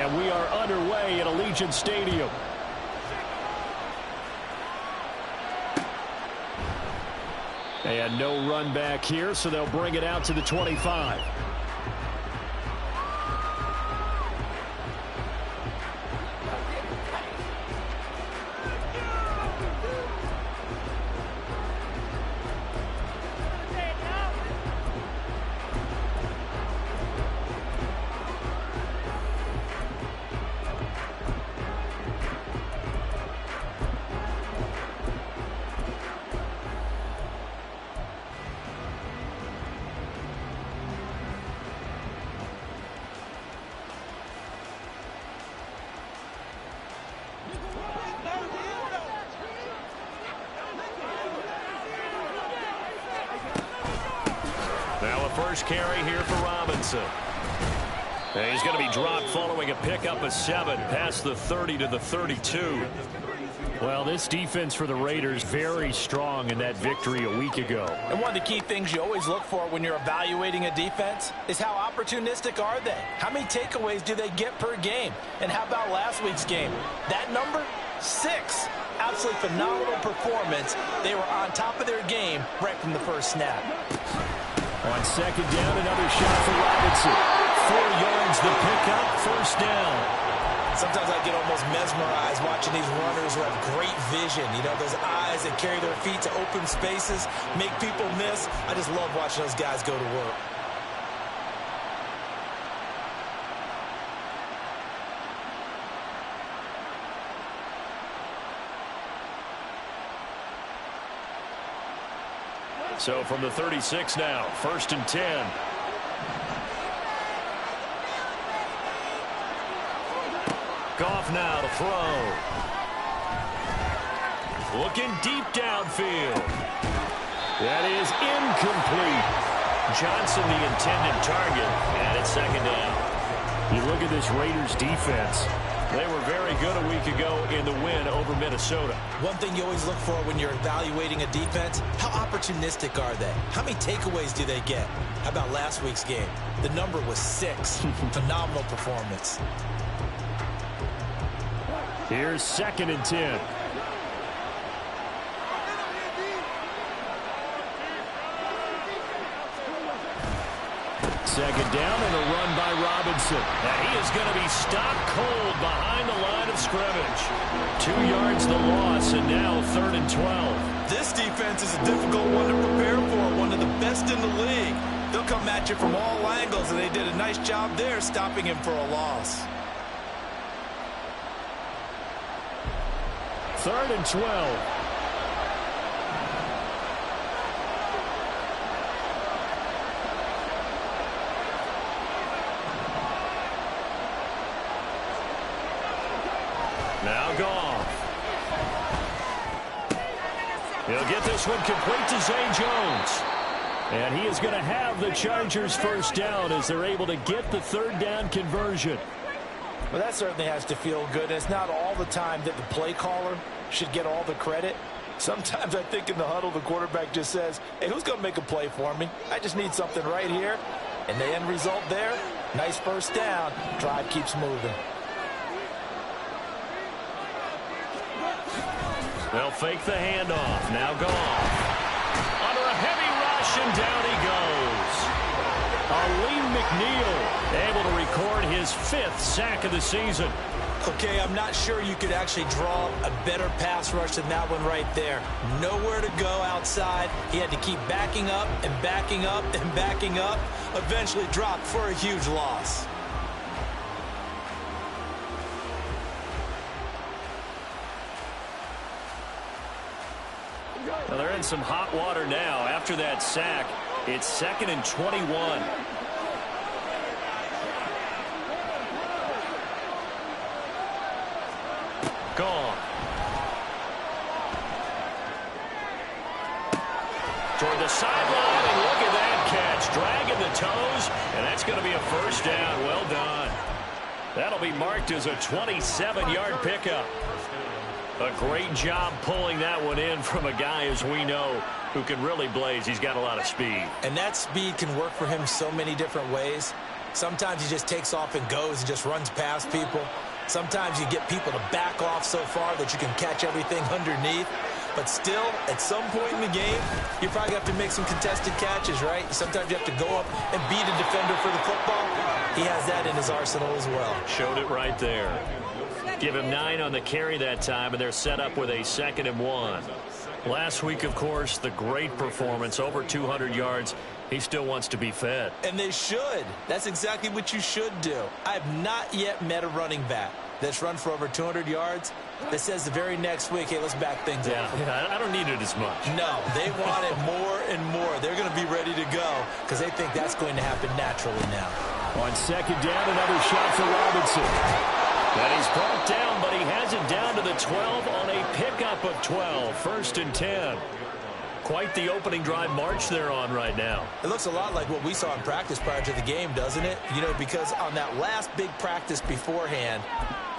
And we are underway at Allegiant Stadium. And no run back here, so they'll bring it out to the 25. Now a first carry here for Robinson. And he's going to be dropped following a pickup of 7 past the 30 to the 32. Well, this defense for the Raiders very strong in that victory a week ago. And one of the key things you always look for when you're evaluating a defense is how opportunistic are they? How many takeaways do they get per game? And how about last week's game? That number, 6. Absolutely phenomenal performance. They were on top of their game right from the first snap. On second down, another shot for Robinson. 4 yards the pickup, first down. Sometimes I get almost mesmerized watching these runners who have great vision. You know, those eyes that carry their feet to open spaces, make people miss. I just love watching those guys go to work. So from the 36 now, 1st and 10. Goff now to throw. Looking deep downfield. That is incomplete. Johnson the intended target, and it's 2nd down. You look at this Raiders defense. They were very good a week ago in the win over Minnesota. One thing you always look for when you're evaluating a defense, how opportunistic are they? How many takeaways do they get? How about last week's game? The number was 6. Phenomenal performance. Here's 2nd and 10. Second down and a run by Robinson. And he is going to be stopped cold behind the line of scrimmage. 2 yards the loss, and now 3rd and 12. This defense is a difficult one to prepare for, one of the best in the league. They'll come at you from all angles, and they did a nice job there stopping him for a loss. 3rd and 12. Now Goff. He'll get this one complete to Zay Jones. And he is going to have the Chargers first down as they're able to get the 3rd down conversion. Well, that certainly has to feel good. It's not all the time that the play caller should get all the credit. Sometimes I think in the huddle, the quarterback just says, hey, who's going to make a play for me? I just need something right here. And the end result there, nice first down. Drive keeps moving. They'll fake the handoff. Now Goff. Under a heavy rush, and down he goes. Aleem McNeil able to record his 5th sack of the season. Okay, I'm not sure you could actually draw a better pass rush than that one right there. Nowhere to go outside. He had to keep backing up and backing up and backing up. Eventually dropped for a huge loss. Well, they're in some hot water now. After that sack, it's 2nd and 21. Gone. Toward the sideline, and look at that catch. Dragging the toes, and that's going to be a first down. Well done. That'll be marked as a 27-yard pickup. A great job pulling that one in from a guy, as we know, who can really blaze. He's got a lot of speed. And that speed can work for him so many different ways. Sometimes he just takes off and goes and just runs past people. Sometimes you get people to back off so far that you can catch everything underneath. But still, at some point in the game, you probably have to make some contested catches, right? Sometimes you have to go up and beat a defender for the football. He has that in his arsenal as well. Showed it right there. Give him 9 on the carry that time, and they're set up with a 2nd and 1. Last week, of course, the great performance, over 200 yards. He still wants to be fed. And they should. That's exactly what you should do. I have not yet met a running back that's run for over 200 yards that says the very next week, hey, let's back things up. Yeah, I don't need it as much. No, they want it more and more. They're going to be ready to go because they think that's going to happen naturally now. On 2nd down, another shot for Robinson. And he's brought down, but he has it down to the 12 on a pickup of 12. 1st and 10. Quite the opening drive march they're on right now. It looks a lot like what we saw in practice prior to the game, doesn't it? You know, because on that last big practice beforehand,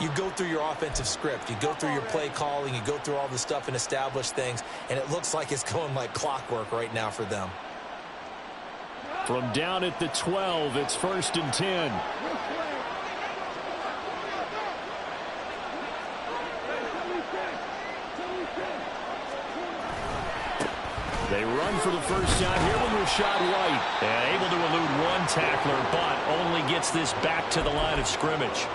you go through your offensive script. You go through your play calling. You go through all the stuff and establish things. And it looks like it's going like clockwork right now for them. From down at the 12, it's 1st and 10. They run for the first time here with Rashad White. And able to elude one tackler, but only gets this back to the line of scrimmage.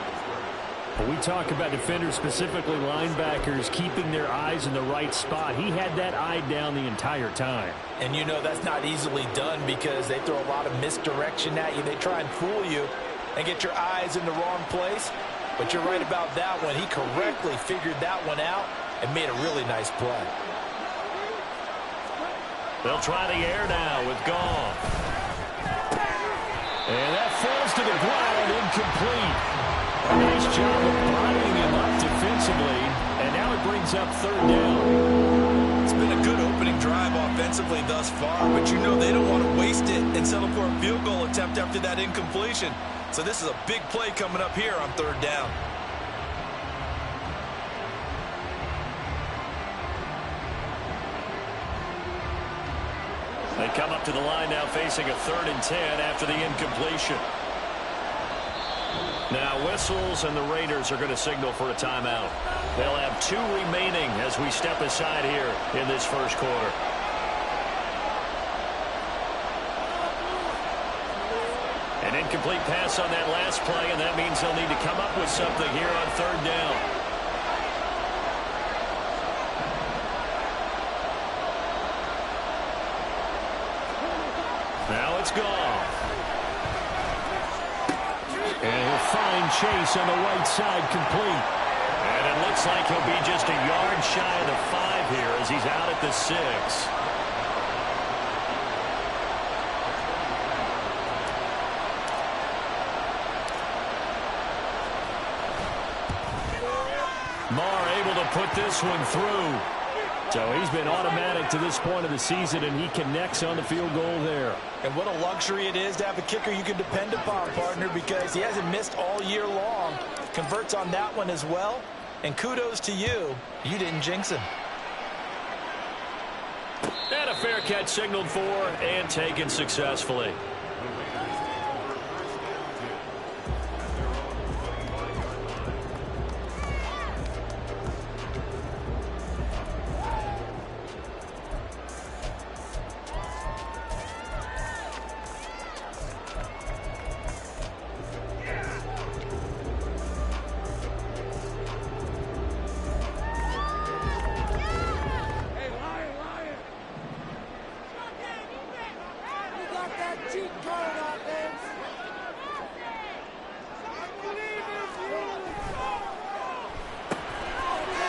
When we talk about defenders, specifically linebackers, keeping their eyes in the right spot, he had that eye down the entire time. And you know that's not easily done because they throw a lot of misdirection at you. They try and fool you and get your eyes in the wrong place. But you're right about that one. He correctly figured that one out and made a really nice play. They'll try the air now with Goff. And that falls to the ground, incomplete. A nice job of bodying him up defensively, and now it brings up 3rd down. It's been a good opening drive offensively thus far, but you know they don't want to waste it and settle for a field goal attempt after that incompletion. So this is a big play coming up here on 3rd down. They come up to the line now facing a 3rd and 10 after the incompletion. Now whistles, and the Raiders are going to signal for a timeout. They'll have 2 remaining as we step aside here in this first quarter. An incomplete pass on that last play, and that means they'll need to come up with something here on 3rd down. Now it's Goff. And he'll find Chase on the right side, complete. And it looks like he'll be just a yard shy of the 5 here as he's out at the 6. Marr able to put this one through. So he's been automatic to this point of the season, and he connects on the field goal there. And what a luxury it is to have a kicker you can depend upon, partner, because he hasn't missed all year long. Converts on that one as well. And kudos to you. You didn't jinx him. And a fair catch signaled for and taken successfully.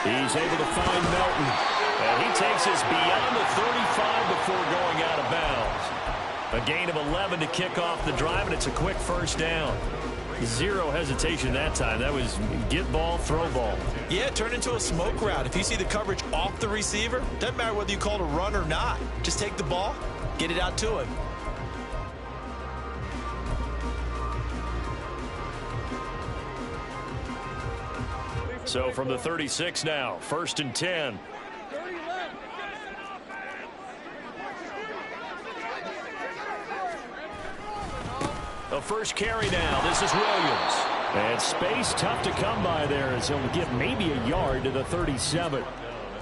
He's able to find Melton. And he takes us beyond the 35 before going out of bounds. A gain of 11 to kick off the drive, and it's a quick 1st down. 0 hesitation that time. That was get ball, throw ball. Yeah, turn into a smoke route. If you see the coverage off the receiver, doesn't matter whether you call it a run or not. Just take the ball, get it out to him. So from the 36 now, 1st and 10. A first carry now. This is Williams. And space tough to come by there as he'll get maybe a yard to the 37.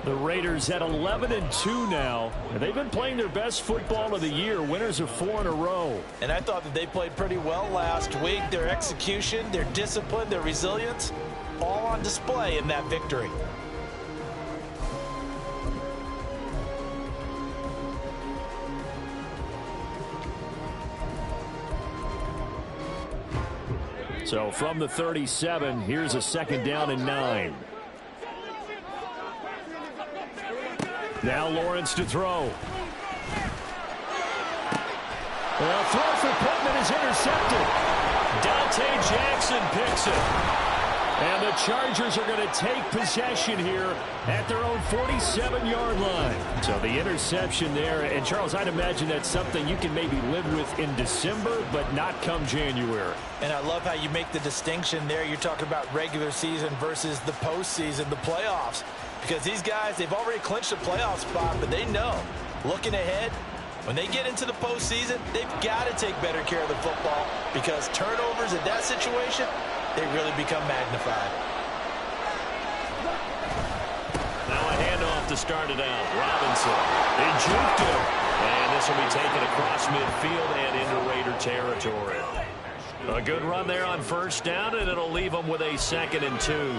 The Raiders at 11-2 now. And they've been playing their best football of the year. Winners of 4 in a row. And I thought that they played pretty well last week. Their execution, their discipline, their resilience, all on display in that victory. So from the 37, here's a second down and 9. Now Lawrence to throw. Well, throw for Pittman is intercepted. Dante Jackson picks it. And the Chargers are going to take possession here at their own 47-yard line. So the interception there. And, Charles, I'd imagine that's something you can maybe live with in December, but not come January. And I love how you make the distinction there. You're talking about regular season versus the postseason, the playoffs. Because these guys, they've already clinched a playoff spot, but they know, looking ahead, when they get into the postseason, they've got to take better care of the football because turnovers in that situation, they really become magnified. Now a handoff to start it out. Robinson. They juked him. And this will be taken across midfield and into Raider territory. A good run there on first down, and it'll leave them with a 2nd and 2.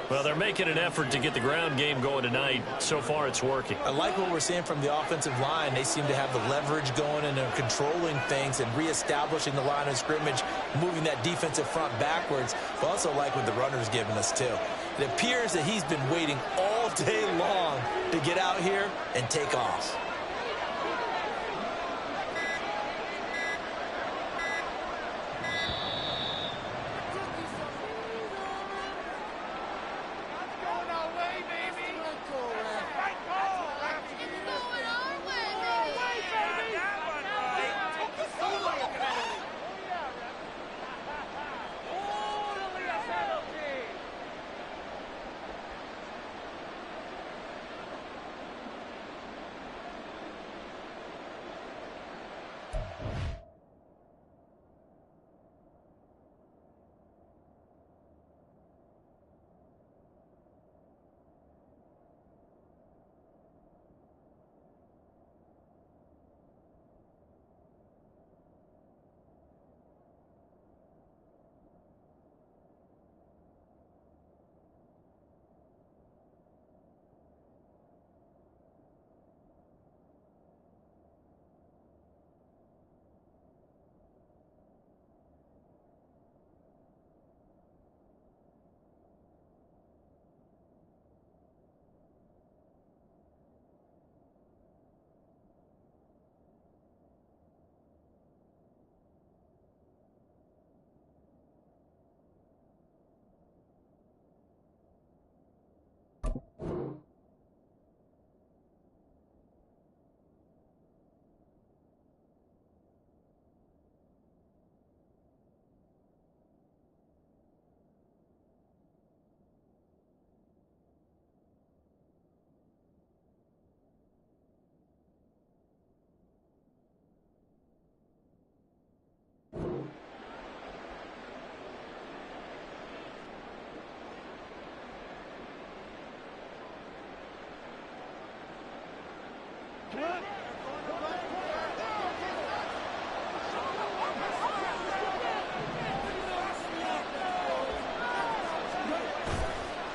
Well, they're making an effort to get the ground game going tonight. So far, it's working. I like what we're seeing from the offensive line. They seem to have the leverage going, and they're controlling things and reestablishing the line of scrimmage, moving that defensive front backwards. I also like what the runner's giving us, too. It appears that he's been waiting all day long to get out here and take off.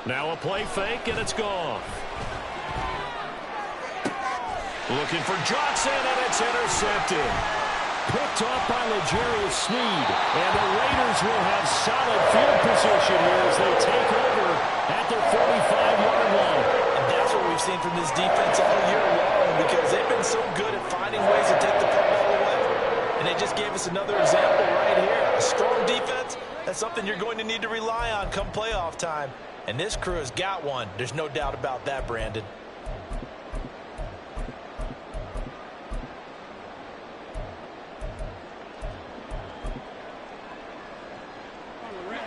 Now a play fake, and it's gone. Looking for Johnson, and it's intercepted. Picked off by L'Jarius Sneed. And the Raiders will have solid field position here as they take over at their 45-yard line. And that's what we've seen from this defense all year long because they've been so good at finding ways to take the football away. And they just gave us another example right here. A strong defense, that's something you're going to need to rely on come playoff time. And this crew has got one. There's no doubt about that, Brandon.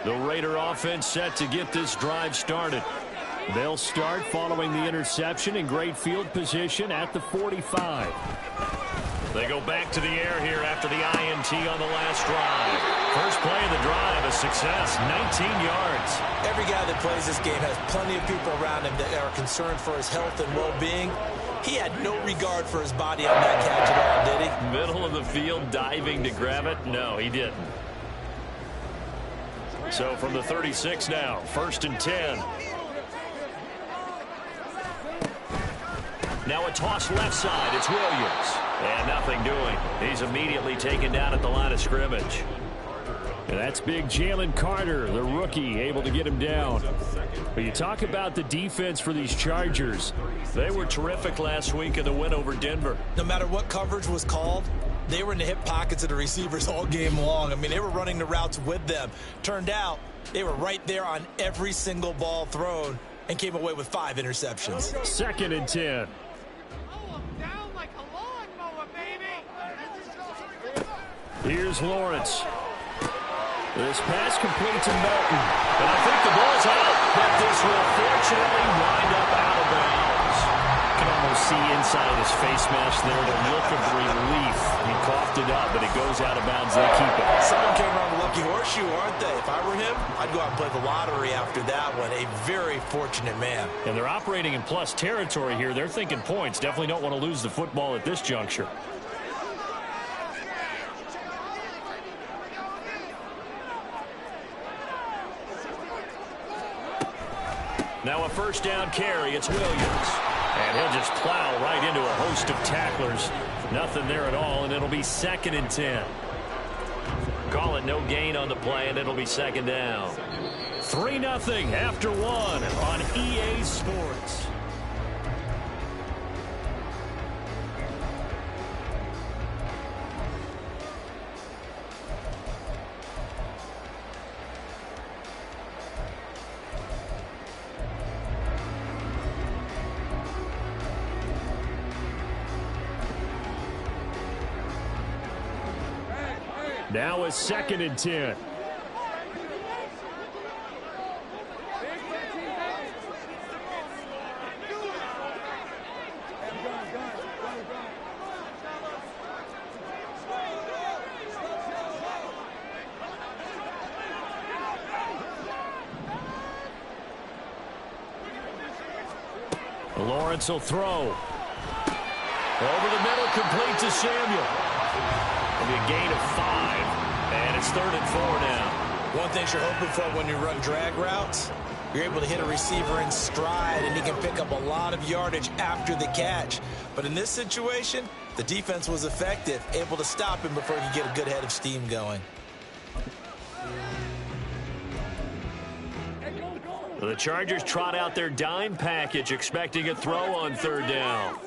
The Raider offense set to get this drive started. They'll start following the interception in great field position at the 45. They go back to the air here after the INT on the last drive. First play of the drive, a success, 19 yards. Every guy that plays this game has plenty of people around him that are concerned for his health and well-being. He had no regard for his body on that catch at all, did he? Middle of the field, diving to grab it? No, he didn't. So from the 36 now, 1st and 10. Now a toss left side. It's Williams. And nothing doing. He's immediately taken down at the line of scrimmage. And that's big Jalen Carter, the rookie, able to get him down. But you talk about the defense for these Chargers. They were terrific last week in the win over Denver. No matter what coverage was called, they were in the hip pockets of the receivers all game long. I mean, they were running the routes with them. Turned out, they were right there on every single ball thrown and came away with 5 interceptions. 2nd and 10. Here's Lawrence. This pass complete to Melton. And I think the ball's out, but this will fortunately wind up out of bounds. You can almost see inside his face mask there the look of relief. He coughed it up, but it goes out of bounds. They keep it. Someone came around with a lucky horseshoe, aren't they? If I were him, I'd go out and play the lottery after that one. A very fortunate man. And they're operating in plus territory here. They're thinking points. Definitely don't want to lose the football at this juncture. Now a 1st down carry. It's Williams. And he'll just plow right into a host of tacklers. Nothing there at all, and it'll be 2nd and 10. Call it no gain on the play, and it'll be 2nd down. 3-0 after 1 on EA Sports. Now a 2nd and 10. Lawrence will throw. Over the middle, complete to Samuel. It'll be a gain of 5, and it's 3rd and 4 now. One thing you're hoping for when you run drag routes, you're able to hit a receiver in stride, and he can pick up a lot of yardage after the catch. But in this situation, the defense was effective, able to stop him before he could get a good head of steam going. The Chargers trot out their dime package, expecting a throw on 3rd down.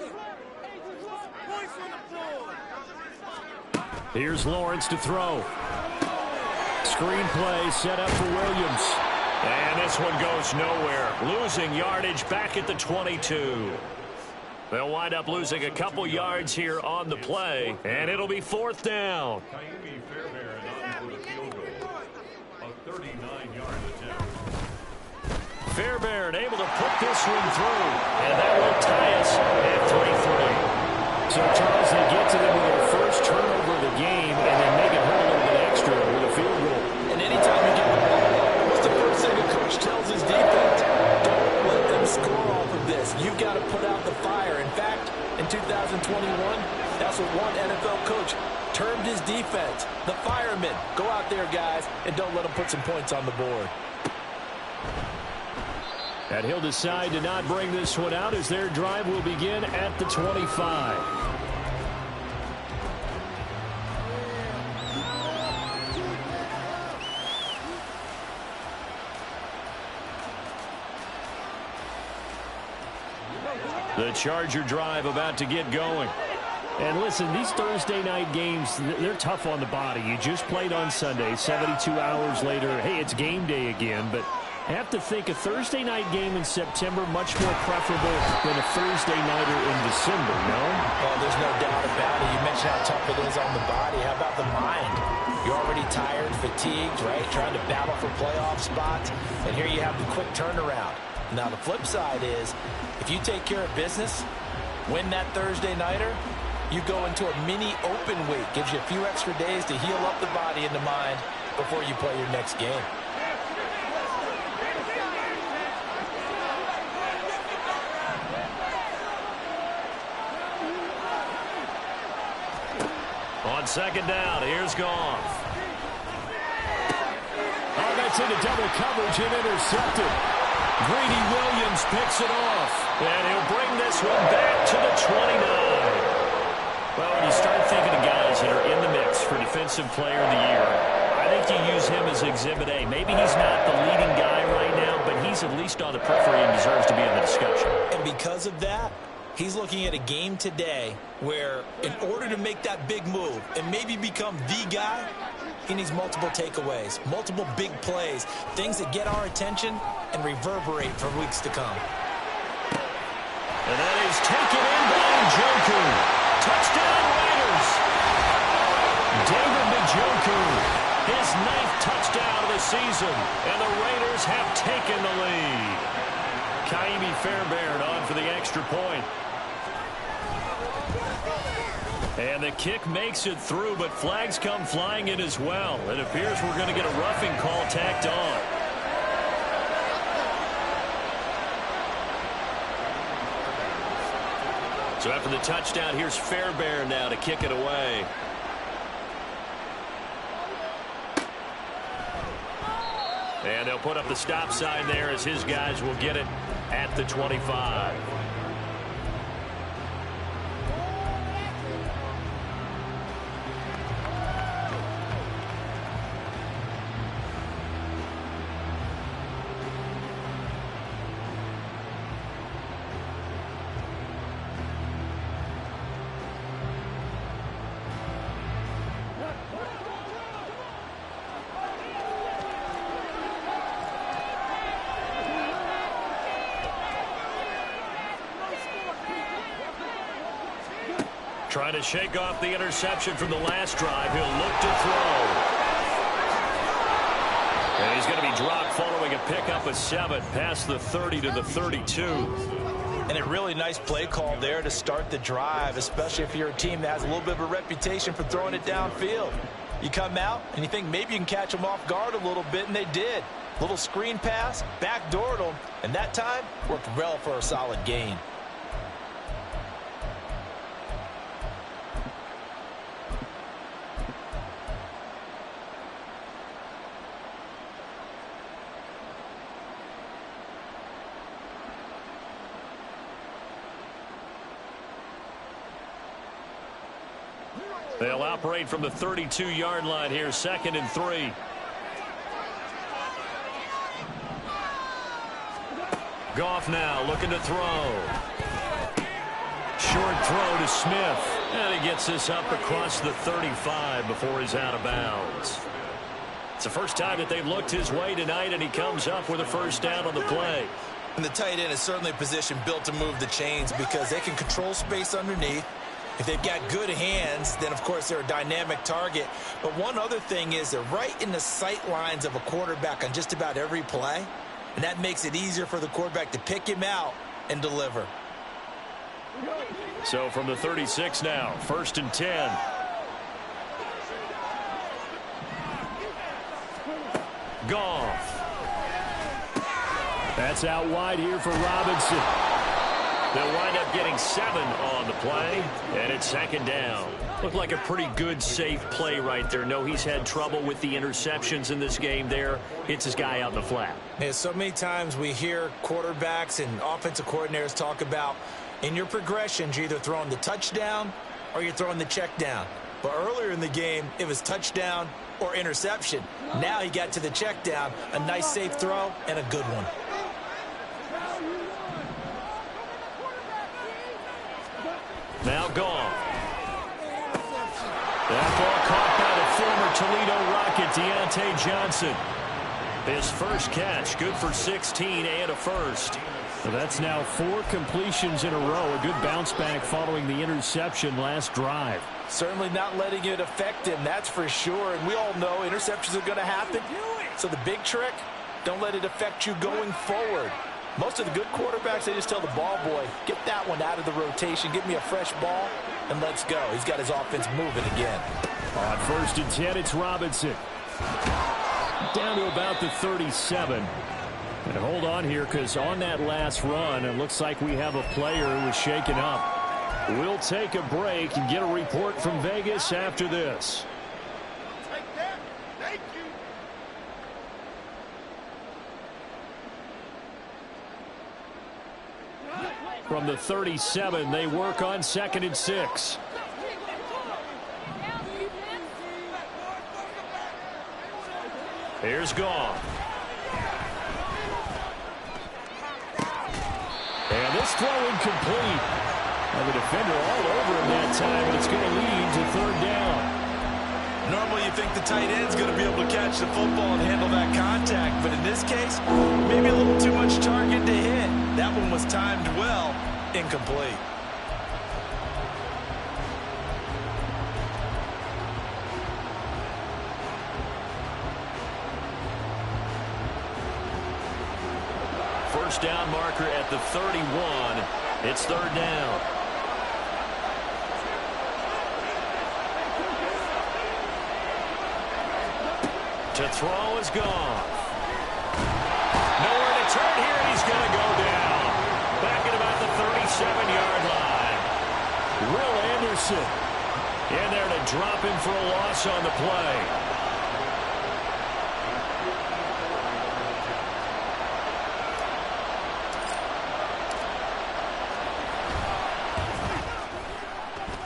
Here's Lawrence to throw. Screen play set up for Williams. And this one goes nowhere. Losing yardage back at the 22. They'll wind up losing a couple yards here on the play, and it'll be 4th down. Fairbairn able to put this one through, and that will tie us at 3-3. So, Charles, they get to them with their first turnover of the game and then make it hurt a little bit extra with a field goal. And anytime you get the ball, what's the first thing a coach tells his defense? Don't let them score off of this. You've got to put out the fire. In fact, in 2021, that's what one NFL coach termed his defense. The firemen. Go out there, guys, and don't let them put some points on the board. And he'll decide to not bring this one out as their drive will begin at the 25. The Charger drive about to get going. And listen, these Thursday night games, they're tough on the body. You just played on Sunday, 72 hours later. Hey, it's game day again, but I have to think a Thursday night game in September much more preferable than a Thursday nighter in December, no? Well, there's no doubt about it. You mentioned how tough it is on the body. How about the mind? You're already tired, fatigued, right? Trying to battle for playoff spots. And here you have the quick turnaround. Now, the flip side is, if you take care of business, win that Thursday nighter, you go into a mini open week. Gives you a few extra days to heal up the body and the mind before you play your next game. On second down, here's Goff. Oh, that's into double coverage and intercepted. Greedy Williams picks it off. And he'll bring this one back to the 29. Well, when you start thinking of guys that are in the mix for Defensive Player of the Year, I think you use him as Exhibit A. Maybe he's not the leading guy right now, but he's at least on the periphery and deserves to be in the discussion. And because of that, he's looking at a game today where in order to make that big move and maybe become the guy, he needs multiple takeaways, multiple big plays, things that get our attention and reverberate for weeks to come. And that is taken in by Njoku. Touchdown Raiders. David Njoku, his 9th touchdown of the season, and the Raiders have taken the lead. Kaimi Fairbairn on for the extra point. And the kick makes it through, but flags come flying in as well. It appears we're going to get a roughing call tacked on. So after the touchdown, here's Fairbairn now to kick it away. And they'll put up the stop sign there as his guys will get it at the 25. Trying to shake off the interception from the last drive. He'll look to throw. And he's going to be dropped following a pickup of 7 past the 30 to the 32. And a really nice play call there to start the drive, especially if you're a team that has a little bit of a reputation for throwing it downfield. You come out and you think maybe you can catch them off guard a little bit, and they did. Little screen pass, backdoored them, and that time worked well for a solid gain. They'll operate from the 32-yard line here, 2nd and 3. Goff now looking to throw. Short throw to Smith. And he gets this up across the 35 before he's out of bounds. It's the first time that they've looked his way tonight, and he comes up with a first down on the play. And the tight end is certainly a position built to move the chains because they can control space underneath. If they've got good hands, then, of course, they're a dynamic target. But one other thing is they're right in the sight lines of a quarterback on just about every play. And that makes it easier for the quarterback to pick him out and deliver. So from the 36 now, 1st and 10. Goff. That's out wide here for Robinson. They'll wind up getting 7 on the play, and it's 2nd down. Looked like a pretty good, safe play right there. No, he's had trouble with the interceptions in this game there. Hits his guy out in the flat. Yeah, so many times we hear quarterbacks and offensive coordinators talk about in your progressions, you're either throwing the touchdown or you're throwing the check down. But earlier in the game, it was touchdown or interception. Now he got to the check down, a nice safe throw and a good one. Now Goff. That ball caught by the former Toledo Rocket, Deontay Johnson. His first catch, good for 16 and a first. So that's now 4 completions in a row. A good bounce back following the interception last drive. Certainly not letting it affect him, that's for sure. And we all know interceptions are going to happen. So the big trick, don't let it affect you going forward. Most of the good quarterbacks, they just tell the ball boy, get that one out of the rotation, give me a fresh ball, and let's go. He's got his offense moving again. On 1st and 10, it's Robinson. Down to about the 37. And hold on here, because on that last run, it looks like we have a player who was shaken up. We'll take a break and get a report from Vegas after this. From the 37, they work on 2nd and 6. Here's Goff. And this throw incomplete. And the defender all over him that time, and it's going to lead to 3rd down. Normally you think the tight end's going to be able to catch the football and handle that contact, but in this case, maybe a little too much target to hit. That one was timed well, incomplete. First down marker at the 31. It's 3rd down. To throw is gone. Nowhere to turn here, and he's going to go down. Back at about the 37-yard line. Will Anderson in there to drop him for a loss on the play.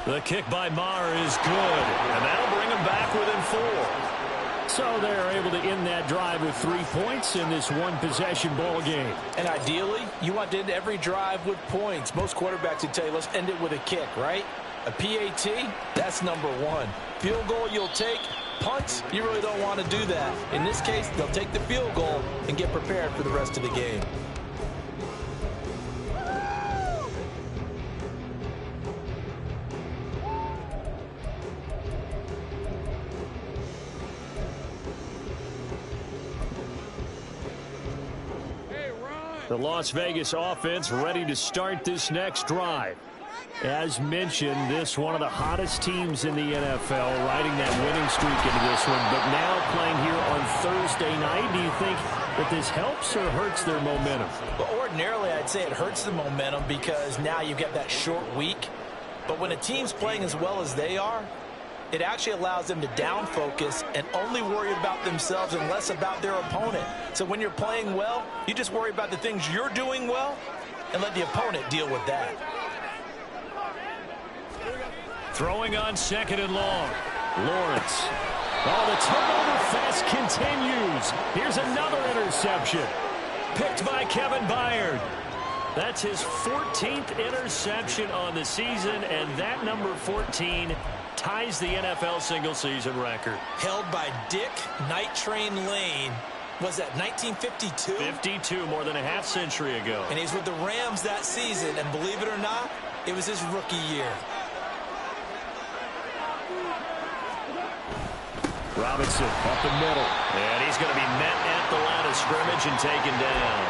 The kick by Maher is good, and that'll bring him back within 4. So they're able to end that drive with 3 points in this one-possession ball game. And ideally, you want to end every drive with points. Most quarterbacks would tell you, let's end it with a kick, right? A PAT, that's number 1. Field goal you'll take. Punts, you really don't want to do that. In this case, they'll take the field goal and get prepared for the rest of the game. The Las Vegas offense ready to start this next drive. As mentioned, this one of the hottest teams in the NFL, riding that winning streak into this one, but now playing here on Thursday night. Do you think that this helps or hurts their momentum? Well, ordinarily, I'd say it hurts the momentum because now you get that short week. But when a team's playing as well as they are, it actually allows them to down focus and only worry about themselves and less about their opponent. So when you're playing well, you just worry about the things you're doing well and let the opponent deal with that. Throwing on 2nd and long. Lawrence. Oh, the turnover fest continues. Here's another interception. Picked by Kevin Byard. That's his 14th interception on the season, and that number 14 ties the NFL single-season record. Held by Dick Night Train Lane. Was that 1952? 52, more than a half-century ago. And he's with the Rams that season, and believe it or not, it was his rookie year. Robinson up the middle. And he's going to be met at the line of scrimmage and taken down.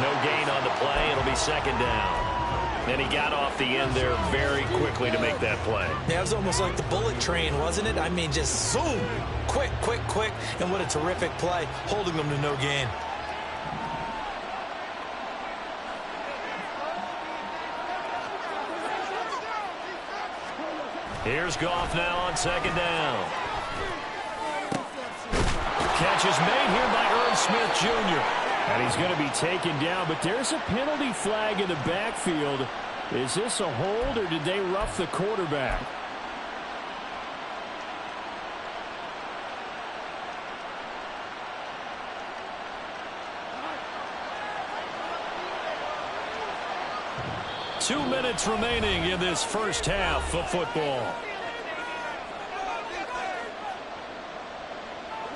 No gain on the play. It'll be 2nd down. And he got off the end there very quickly to make that play. Yeah, it was almost like the bullet train, wasn't it? I mean, just zoom. Quick, quick, quick. And what a terrific play, holding them to no gain. Here's Goff now on 2nd down. Catch is made here by Irv Smith Jr. And he's going to be taken down, but there's a penalty flag in the backfield. Is this a hold, or did they rough the quarterback? Two minutes remaining in this first half of football.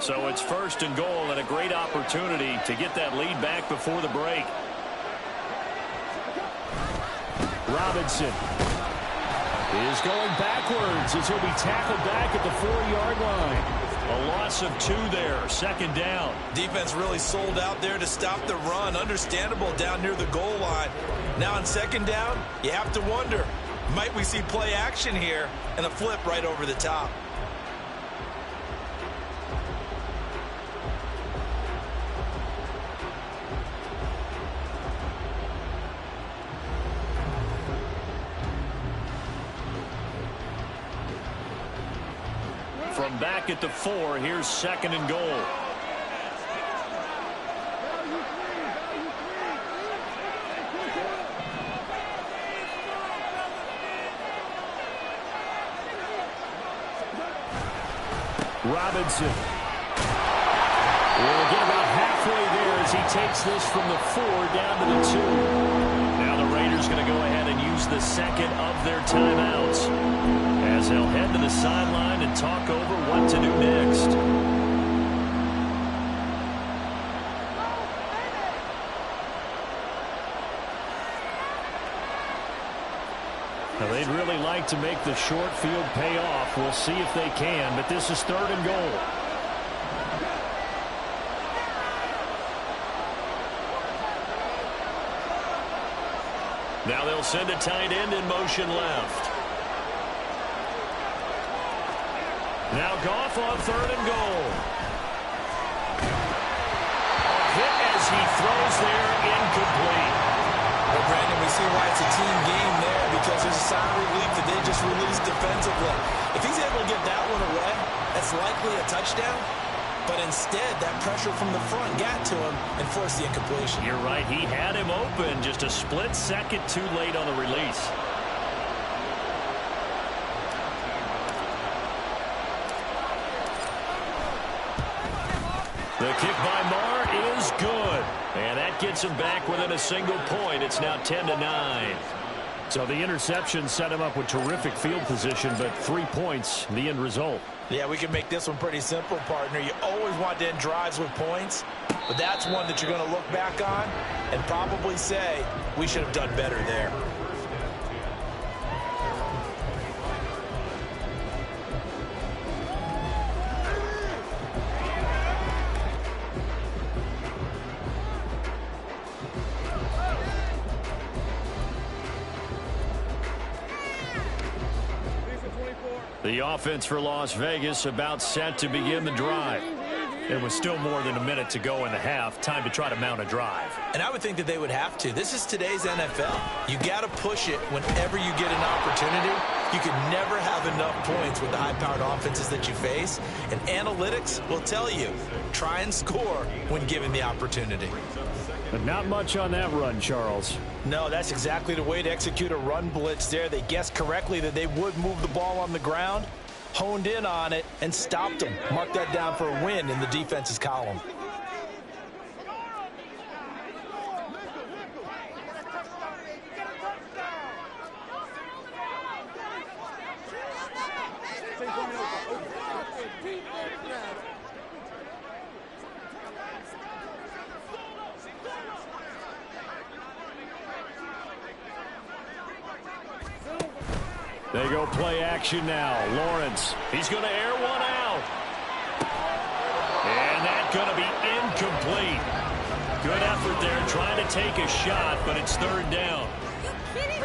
So it's 1st and goal and a great opportunity to get that lead back before the break. Robinson is going backwards as he'll be tackled back at the 4-yard line. A loss of 2 there, second down. Defense really sold out there to stop the run. Understandable down near the goal line. Now on second down, you have to wonder, might we see play action here and a flip right over the top? From back at the 4, here's second and goal. Robinson will get about halfway there as he takes this from the 4 down to the 2. Now the Raiders going to go ahead and use the second of their timeouts as they'll head to the sideline and talk over what to do next. Now they'd really like to make the short field pay off. We'll see if they can, but this is third and goal. Now they'll send a tight end in motion left. Now Goff on third and goal. A hit as he throws there, incomplete. Well, Brandon, we see why it's a team game there because there's a sign of relief that they just released defensively. If he's able to get that one away, that's likely a touchdown. But instead, that pressure from the front got to him and forced the incompletion. You're right. He had him open. Just a split second too late on the release. The kick by Marr is good. And that gets him back within a single point. It's now 10-9. So the interception set him up with terrific field position, but 3 points, the end result. Yeah, we can make this one pretty simple, partner. You always want to end drives with points, but that's one that you're going to look back on and probably say, we should have done better there. The offense for Las Vegas about set to begin the drive. It was still more than a minute to go in the half. Time to try to mount a drive. And I would think that they would have to. This is today's NFL. You got to push it whenever you get an opportunity. You can never have enough points with the high-powered offenses that you face. And analytics will tell you, try and score when given the opportunity. But not much on that run, Charles. No, that's exactly the way to execute a run blitz there. They guessed correctly that they would move the ball on the ground, honed in on it, and stopped them. Mark that down for a win in the defense's column. They go play action now. Lawrence, he's going to air one out. And that's going to be incomplete. Good effort there trying to take a shot, but it's third down.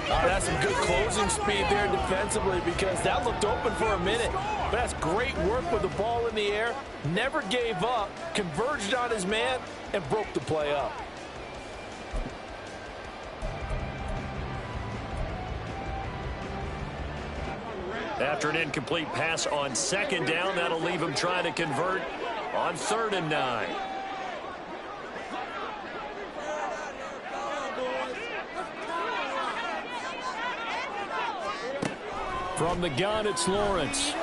That's some good closing speed there defensively because that looked open for a minute. But that's great work with the ball in the air. Never gave up, converged on his man, and broke the play up. After an incomplete pass on second down, that'll leave him trying to convert on 3rd and 9. From the gun, it's Lawrence.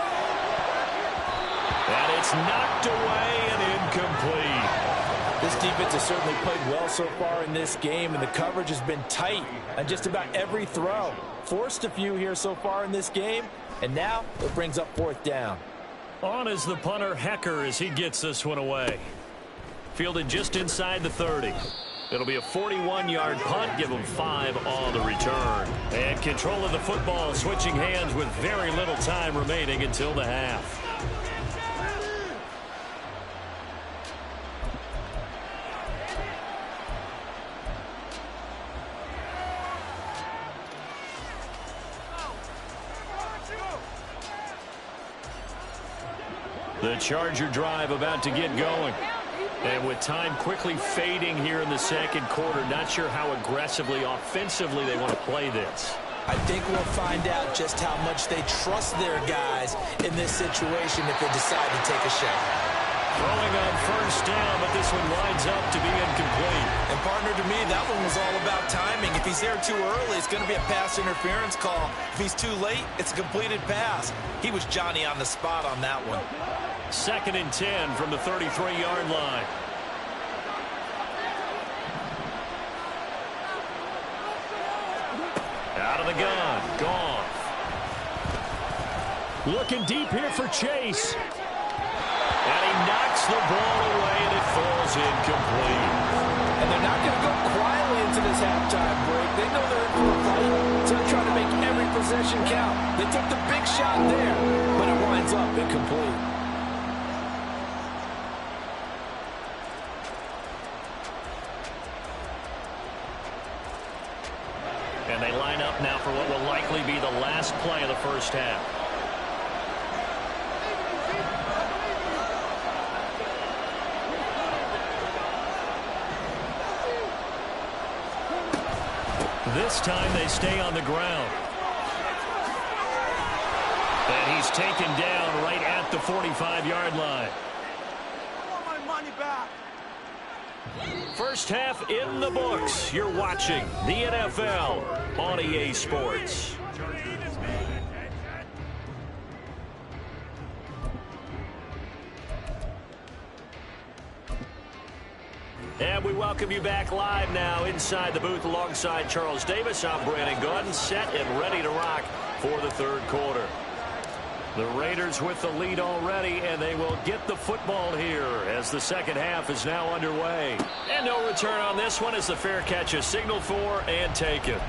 And it's knocked away and incomplete. This defense has certainly played well so far in this game, and the coverage has been tight on just about every throw. Forced a few here so far in this game, and now it brings up 4th down. On is the punter, Hecker, as he gets this one away. Fielded just inside the 30. It'll be a 41-yard punt, give him 5 on the return. And control of the football, switching hands with very little time remaining until the half. The Charger drive about to get going. And with time quickly fading here in the second quarter, not sure how aggressively, offensively they want to play this. I think we'll find out just how much they trust their guys in this situation if they decide to take a shot. Throwing on first down, but this one winds up to be incomplete. And partner, to me, that one was all about timing. If he's there too early, it's going to be a pass interference call. If he's too late, it's a completed pass. He was Johnny on the spot on that one. 2nd and 10 from the 33-yard line. Out of the gun, gone. Looking deep here for Chase. And he knocks the ball away, and it falls incomplete. And they're not going to go quietly into this halftime break. They know they're in for a fight, so they're trying to make every possession count. They took the big shot there, but it winds up incomplete. And they line up now for what will likely be the last play of the first half. This time they stay on the ground. And he's taken down right at the 45-yard line. I want my money back. First half in the books. You're watching the NFL on EA Sports. And we welcome you back live now inside the booth alongside Charles Davis. I'm Brandon Gordon, set and ready to rock for the third quarter. The Raiders with the lead already, and they will get the football here as the second half is now underway. And no return on this one as the fair catch is signaled for and taken.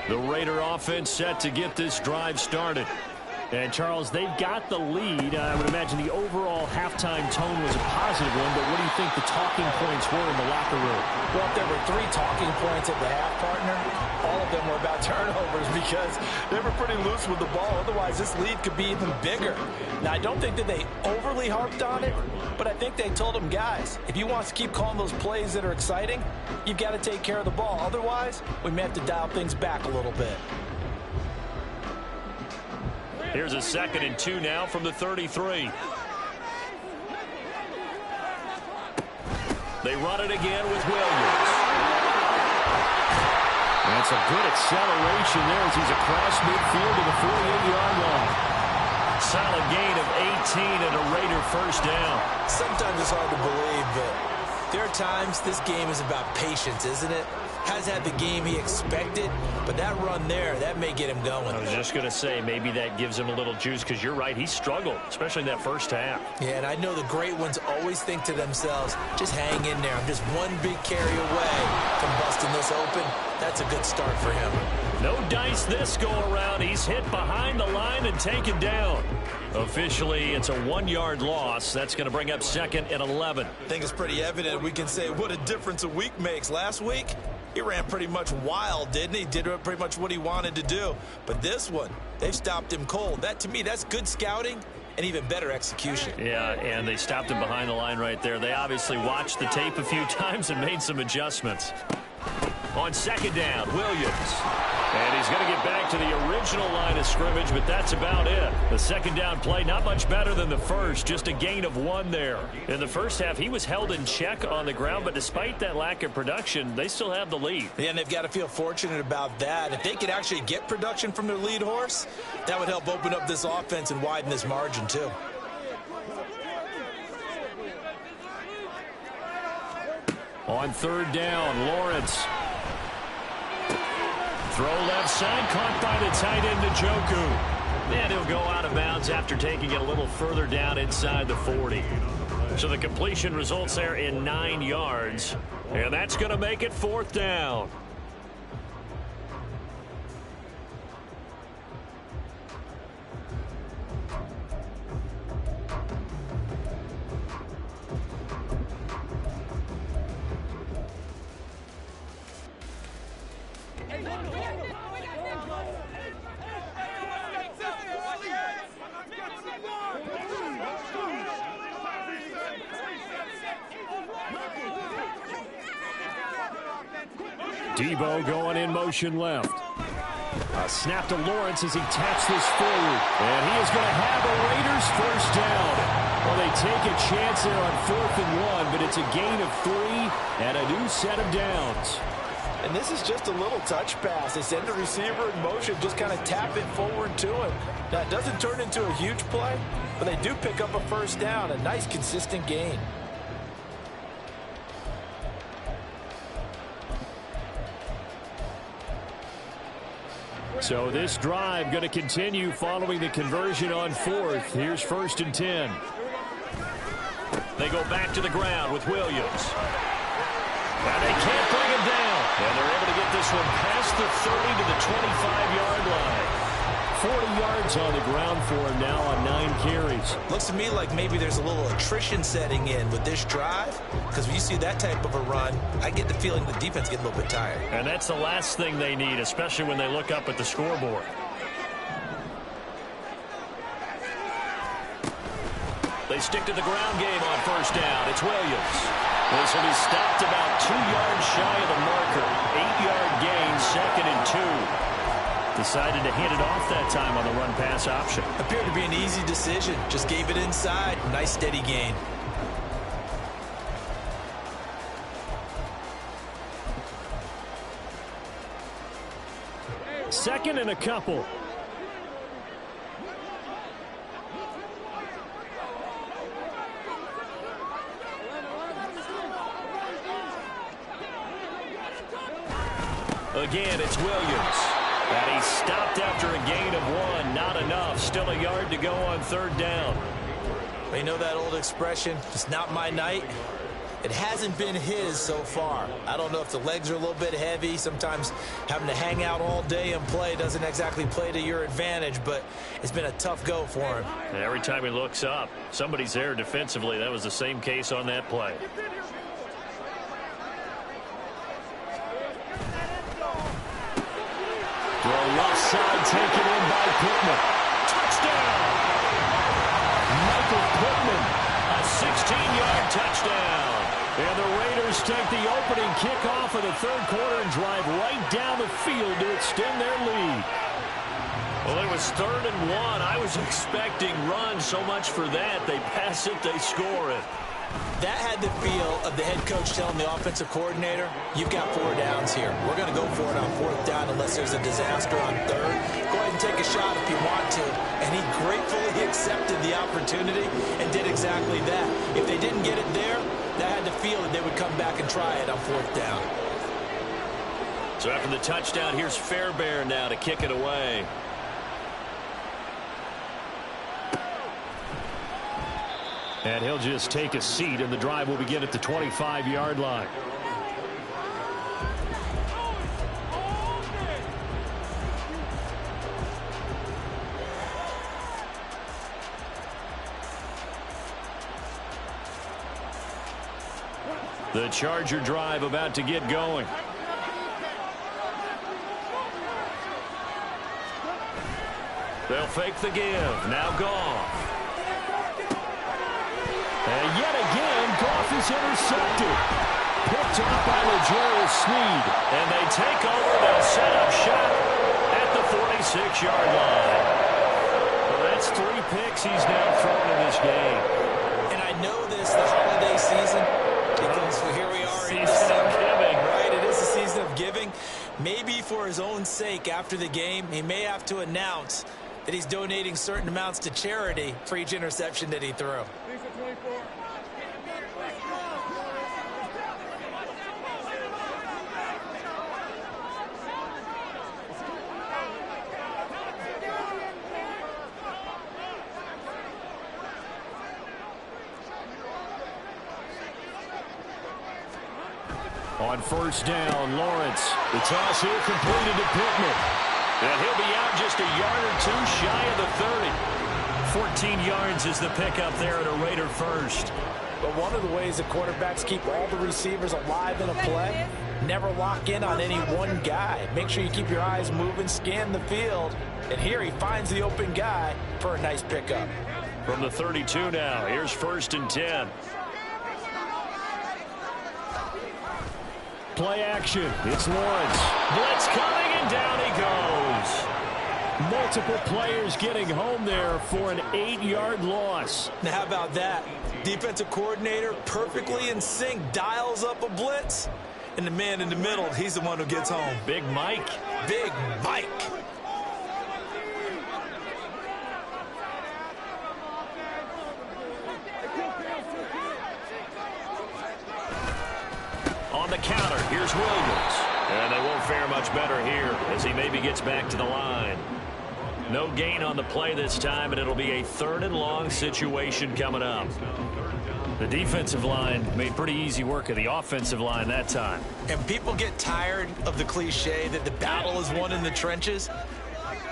The Raider offense set to get this drive started. And, Charles, they've got the lead. I would imagine the overall halftime tone was a positive one, but what do you think the talking points were in the locker room? Well, if there were 3 talking points at the half, partner, all of them were about turnovers because they were pretty loose with the ball. Otherwise, this lead could be even bigger. Now, I don't think that they overly harped on it, but I think they told them, guys, if you want us to keep calling those plays that are exciting, you've got to take care of the ball. Otherwise, we may have to dial things back a little bit. Here's a 2nd and 2 now from the 33. They run it again with Williams. That's a good acceleration there as he's across midfield to the 48-yard line. Solid gain of 18 and a Raider first down. Sometimes it's hard to believe, but there are times this game is about patience, isn't it? Has had the game he expected, but that run there, that may get him going. I was just going to say, maybe that gives him a little juice because you're right, he struggled, especially in that first half. Yeah, and I know the great ones always think to themselves, just hang in there. I'm just one big carry away from busting this open. That's a good start for him. No dice this go-around. He's hit behind the line and taken down. Officially, it's a 1-yard loss. That's going to bring up 2nd and 11. I think it's pretty evident. We can say what a difference a week makes. Last week, he ran pretty much wild, didn't he? Did pretty much what he wanted to do. But this one, they've stopped him cold. That, to me, that's good scouting and even better execution. Yeah, and they stopped him behind the line right there. They obviously watched the tape a few times and made some adjustments. On 2nd down, Williams. And he's going to get back to the original line of scrimmage, but that's about it. The 2nd down play, not much better than the first, just a gain of 1 there. In the first half, he was held in check on the ground, but despite that lack of production, they still have the lead. Yeah, and they've got to feel fortunate about that. If they could actually get production from their lead horse, that would help open up this offense and widen this margin, too. On 3rd down, Lawrence. Throw left side, caught by the tight end, Njoku. And he'll go out of bounds after taking it a little further down inside the 40. So the completion results there in 9 yards. And that's going to make it 4th down. Debo going in motion left. A snap to Lawrence as he taps this forward. And he is going to have a Raiders first down. Well, they take a chance there on 4th and 1, but it's a gain of 3 and a new set of downs. And this is just a little touch pass. They send the receiver in motion, just kind of tap it forward to him. Now, it doesn't turn into a huge play, but they do pick up a first down. A nice, consistent gain. So this drive going to continue following the conversion on 4th. Here's 1st and 10. They go back to the ground with Williams. And they can't bring him down. And they're able to get this one past the 30 to the 25-yard line. 40 yards on the ground for him now on 9 carries. Looks to me like maybe there's a little attrition setting in with this drive, because when you see that type of a run, I get the feeling the defense gets a little bit tired. And that's the last thing they need, especially when they look up at the scoreboard. They stick to the ground game on first down. It's Williams. This will be stopped about 2 yards shy of the marker. 8-yard gain, 2nd and 2. Decided to hand it off that time on the run-pass option. Appeared to be an easy decision. Just gave it inside. Nice, steady gain. Second and a couple. Again, it's Williams. And he's stopped after a gain of 1. Not enough. Still a yard to go on 3rd down. You know that old expression, it's not my night? It hasn't been his so far. I don't know if the legs are a little bit heavy. Sometimes having to hang out all day and play doesn't exactly play to your advantage, but it's been a tough go for him. And every time he looks up, somebody's there defensively. That was the same case on that play. Throw left side taken in by Pittman. Touchdown! Michael Pittman. A 16-yard touchdown. And the Raiders take the opening kickoff of the 3rd quarter and drive right down the field to extend their lead. Well, it was 3rd and 1. I was expecting run so much for that. They pass it, they score it. That had the feel of the head coach telling the offensive coordinator, you've got 4 downs here. We're going to go for it on 4th down unless there's a disaster on 3rd. Go ahead and take a shot if you want to. And he gratefully accepted the opportunity and did exactly that. If they didn't get it there, that had the feel that they would come back and try it on 4th down. So after the touchdown, here's Fairbairn now to kick it away. And he'll just take a seat, and the drive will begin at the 25-yard line. The Charger drive about to get going. They'll fake the give. Now Goff. And yet again, Goff is intercepted. Picked up by LeGarrette Sneed. And they take over. They'll set up shop at the 46-yard line. Well, that's 3 picks he's now thrown in this game. And I know this, the holiday season, because here we are in December. Giving. Right, it is the season of giving. Maybe for his own sake after the game, he may have to announce that he's donating certain amounts to charity for each interception that he threw. On first down, Lawrence. The toss here completed to Pittman. And he'll be out just a yard or 2 shy of the 30. 14 yards is the pickup there at a Raider first. But one of the ways the quarterbacks keep all the receivers alive in a play, never lock in on any one guy. Make sure you keep your eyes moving, scan the field. And here he finds the open guy for a nice pickup. From the 32 now, here's 1st and 10. Play action. It's Lawrence. Blitz coming, and down he goes. Multiple players getting home there for an 8-yard loss. Now, how about that? Defensive coordinator perfectly in sync, dials up a blitz, and the man in the middle, he's the one who gets home. Big Mike. Big Mike. On the counter, here's Williams. And they won't fare much better here as he maybe gets back to the line. No gain on the play this time, and it'll be a 3rd and long situation coming up. The defensive line made pretty easy work of the offensive line that time. And people get tired of the cliche that the battle is won in the trenches.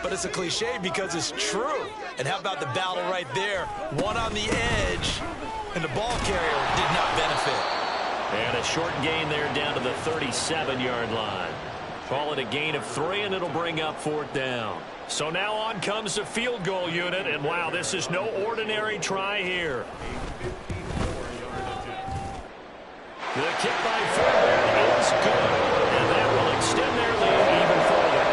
But it's a cliche because it's true. And how about the battle right there? One on the edge, and the ball carrier did not benefit. And a short gain there down to the 37-yard line. Call it a gain of 3, and it'll bring up 4th down. So now on comes the field goal unit, and wow, this is no ordinary try here. The kick by Fairbairn is good, and that will extend their lead even further.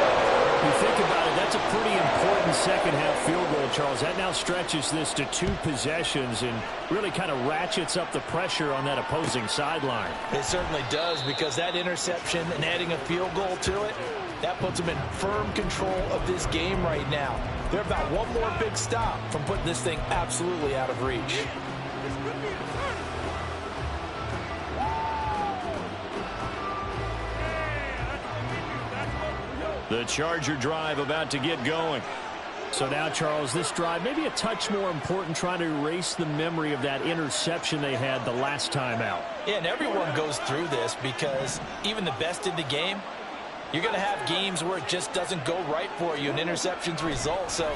You think about it, that's a pretty important second-half field goal, Charles. That now stretches this to 2 possessions and really kind of ratchets up the pressure on that opposing sideline. It certainly does, because that interception and adding a field goal to it, that puts them in firm control of this game right now. They're about one more big stop from putting this thing absolutely out of reach. The Charger drive about to get going. So now, Charles, this drive may be a touch more important, trying to erase the memory of that interception they had the last time out. Yeah, and everyone goes through this because even the best in the game, you're going to have games where it just doesn't go right for you and interceptions result. So,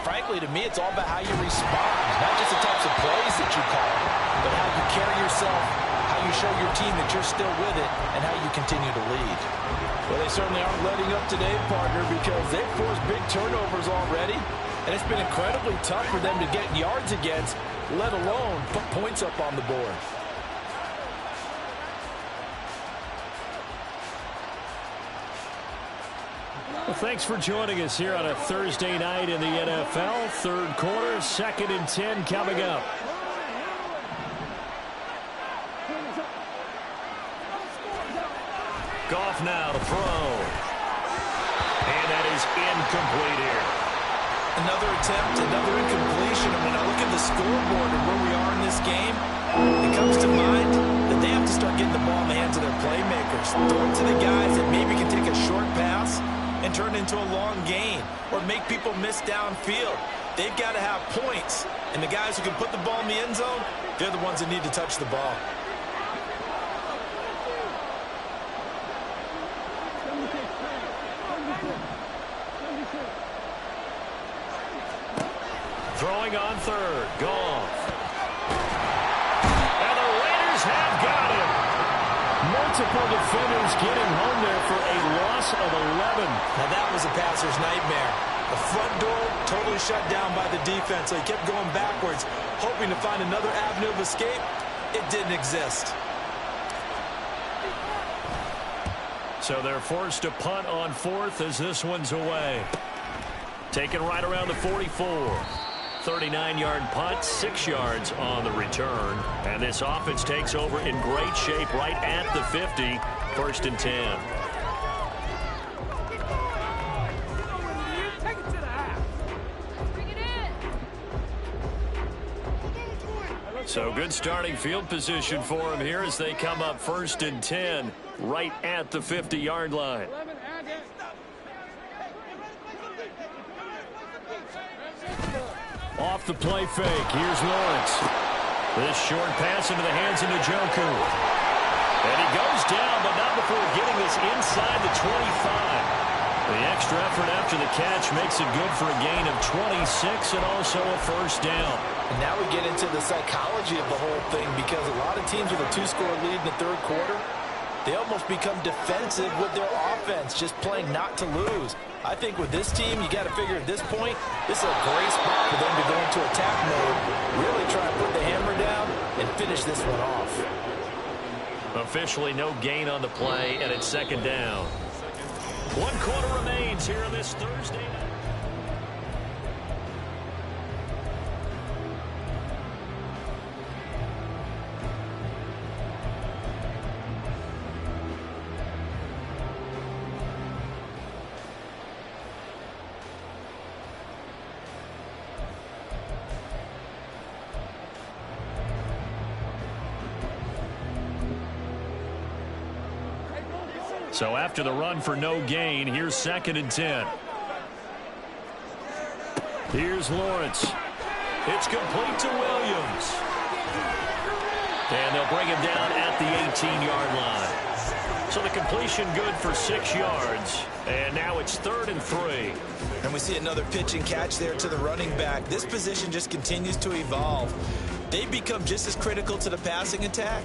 frankly, to me, it's all about how you respond, not just the types of plays that you call, but how you carry yourself, how you show your team that you're still with it, and how you continue to lead. Well, they certainly aren't letting up today, partner, because they've forced big turnovers already, and it's been incredibly tough for them to get yards against, let alone put points up on the board. Well, thanks for joining us here on a Thursday night in the NFL. 3rd quarter, 2nd and 10 coming up. Goff now to throw. And that is incomplete here. Another attempt, another incompletion. And when I look at the scoreboard and where we are in this game, it comes to mind that they have to start getting the ball in the hands of their playmakers. Throw it to the guys that maybe can take a short pass and turn it into a long gain or make people miss downfield. They've got to have points. And the guys who can put the ball in the end zone, they're the ones that need to touch the ball. Throwing on 3rd. Goff. And the Raiders have got him. Multiple defenders getting home there for a loss of 11. Now that was a passer's nightmare. The front door totally shut down by the defense, so he kept going backwards, hoping to find another avenue of escape. It didn't exist. So they're forced to punt on 4th as this one's away. Taken right around the 44. 39-yard punt, 6 yards on the return. And this offense takes over in great shape right at the 50. 1st and 10. So good starting field position for him here as they come up 1st and 10 right at the 50-yard line. Off the play fake. Here's Lawrence. This short pass into the hands of Njoku. And he goes down, but not before getting this inside the 25. The extra effort after the catch makes it good for a gain of 26 and also a 1st down. And now we get into the psychology of the whole thing, because a lot of teams with a 2-score lead in the 3rd quarter, they almost become defensive with their offense, just playing not to lose. I think with this team, you got to figure at this point, this is a great spot for them to go into attack mode, really try to put the hammer down and finish this one off. A officially no gain on the play, and it's second down. 1 quarter remains here on this Thursday night. So after the run for no gain, here's 2nd and 10. Here's Lawrence. It's complete to Williams. And they'll bring him down at the 18-yard line. So the completion good for 6 yards. And now it's 3rd and 3. And we see another pitch and catch there to the running back. This position just continues to evolve. They become just as critical to the passing attack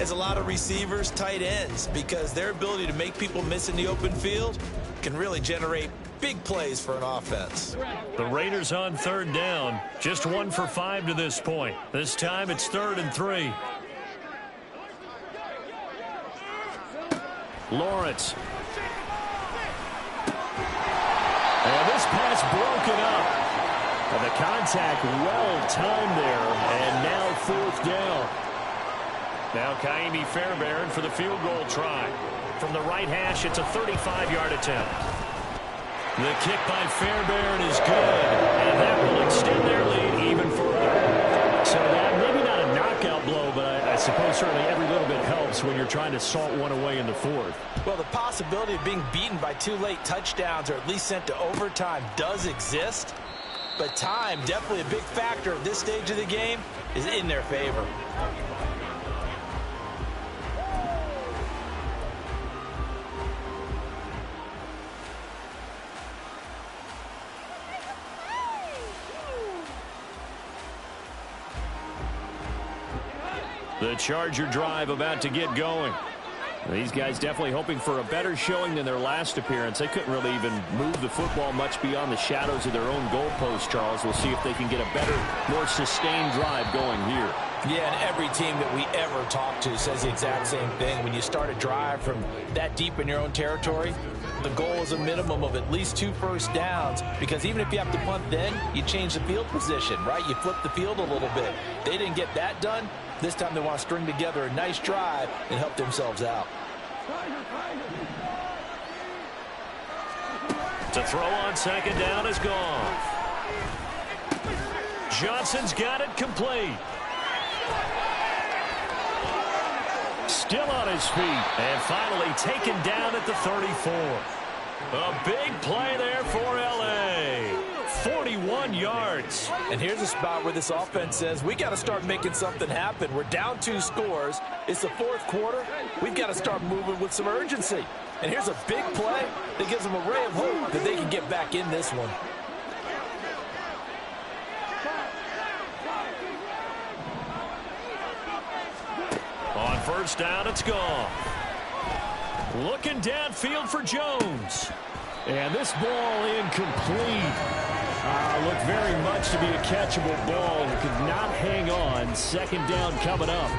as a lot of receivers, tight ends, because their ability to make people miss in the open field can really generate big plays for an offense. The Raiders on 3rd down, just 1 for 5 to this point. This time it's 3rd and 3. Lawrence. And this pass broken up. And the contact well timed there, and now 4th down. Now Kaimi Fairbairn for the field goal try. From the right hash, it's a 35-yard attempt. The kick by Fairbairn is good, and that will extend their lead even further. So that maybe not a knockout blow, but I suppose certainly every little bit helps when you're trying to salt one away in the 4th. Well, the possibility of being beaten by 2 late touchdowns or at least sent to overtime does exist, but time, definitely a big factor at this stage of the game, is in their favor. The Charger drive about to get going. These guys definitely hoping for a better showing than their last appearance. They couldn't really even move the football much beyond the shadows of their own goalpost, Charles. We'll see if they can get a better, more sustained drive going here. Yeah, and every team that we ever talk to says the exact same thing. When you start a drive from that deep in your own territory, the goal is a minimum of at least 2 first downs, because even if you have to punt then, you change the field position, right? You flip the field a little bit. They didn't get that done. This time they want to string together a nice drive and help themselves out. To throw on 2nd down is gone. Johnson's got it complete. Still on his feet, and finally taken down at the 34. A big play there for L.A. 41 yards. And here's a spot where this offense says, we got to start making something happen. We're down 2 scores. It's the 4th quarter. We've got to start moving with some urgency. And here's a big play that gives them a ray of hope that they can get back in this one. On 1st down, it's gone. Looking downfield for Jones. And this ball incomplete. Looked very much to be a catchable ball. He could not hang on. 2nd down coming up.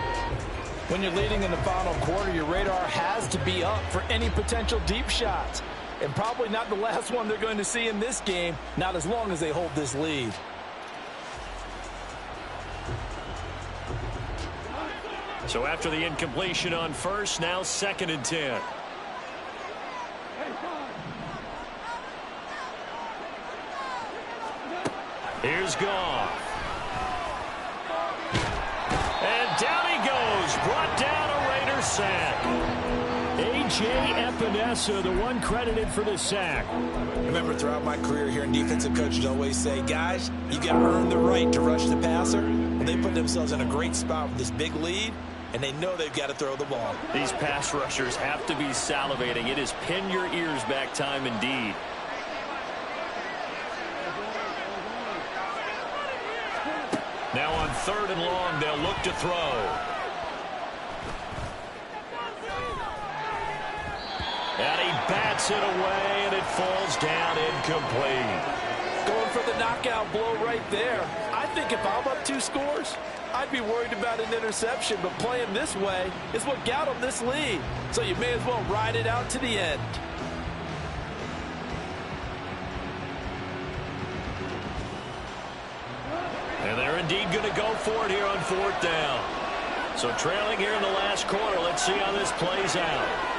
When you're leading in the final quarter, your radar has to be up for any potential deep shots. And probably not the last one they're going to see in this game, not as long as they hold this lead. So after the incompletion on 1st, now 2nd and 10. Here's Goff. And down he goes. Brought down a Raider sack. A.J. Epinesa, the one credited for the sack. Remember, throughout my career here, defensive coaches always say, guys, you got to earn the right to rush the passer. And they put themselves in a great spot with this big lead, and they know they've got to throw the ball. These pass rushers have to be salivating. It is pin your ears back time indeed. Now on 3rd and long, they'll look to throw. And he bats it away, and it falls down incomplete. Going for the knockout blow right there. I think if I'm up 2 scores, I'd be worried about an interception, but playing this way is what got them this lead. So you may as well ride it out to the end. And they're indeed going to go for it here on 4th down. So trailing here in the last quarter. Let's see how this plays out.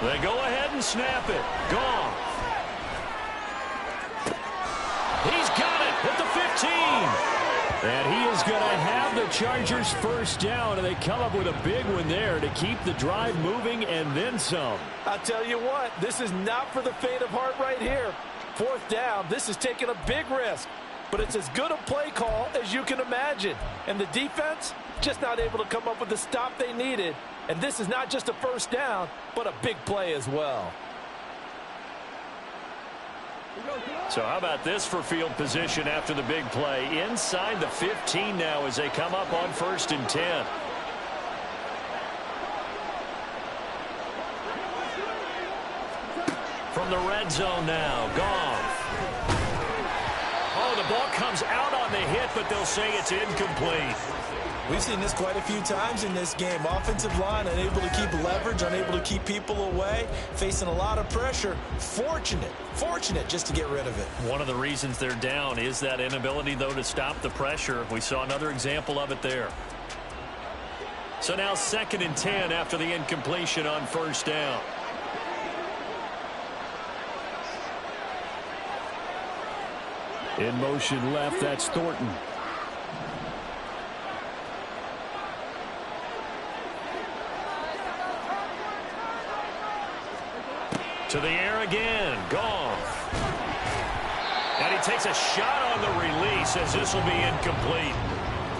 They go ahead and snap it. Gone. He's got it at the 15. And he is going to have the Chargers first down, and they come up with a big one there to keep the drive moving and then some. I'll tell you what, this is not for the faint of heart right here. 4th down, this is taking a big risk, but it's as good a play call as you can imagine. And the defense, just not able to come up with the stop they needed. And this is not just a first down, but a big play as well. So how about this for field position after the big play? Inside the 15 now as they come up on 1st and 10. From the red zone now, Goff. Oh, the ball comes out on the hit, but they'll say it's incomplete. We've seen this quite a few times in this game. Offensive line unable to keep leverage, unable to keep people away, facing a lot of pressure. Fortunate just to get rid of it. One of the reasons they're down is that inability, though, to stop the pressure. We saw another example of it there. So now 2nd and 10 after the incompletion on 1st down. In motion left, that's Thornton. To the air again. Goff. And he takes a shot on the release as this will be incomplete.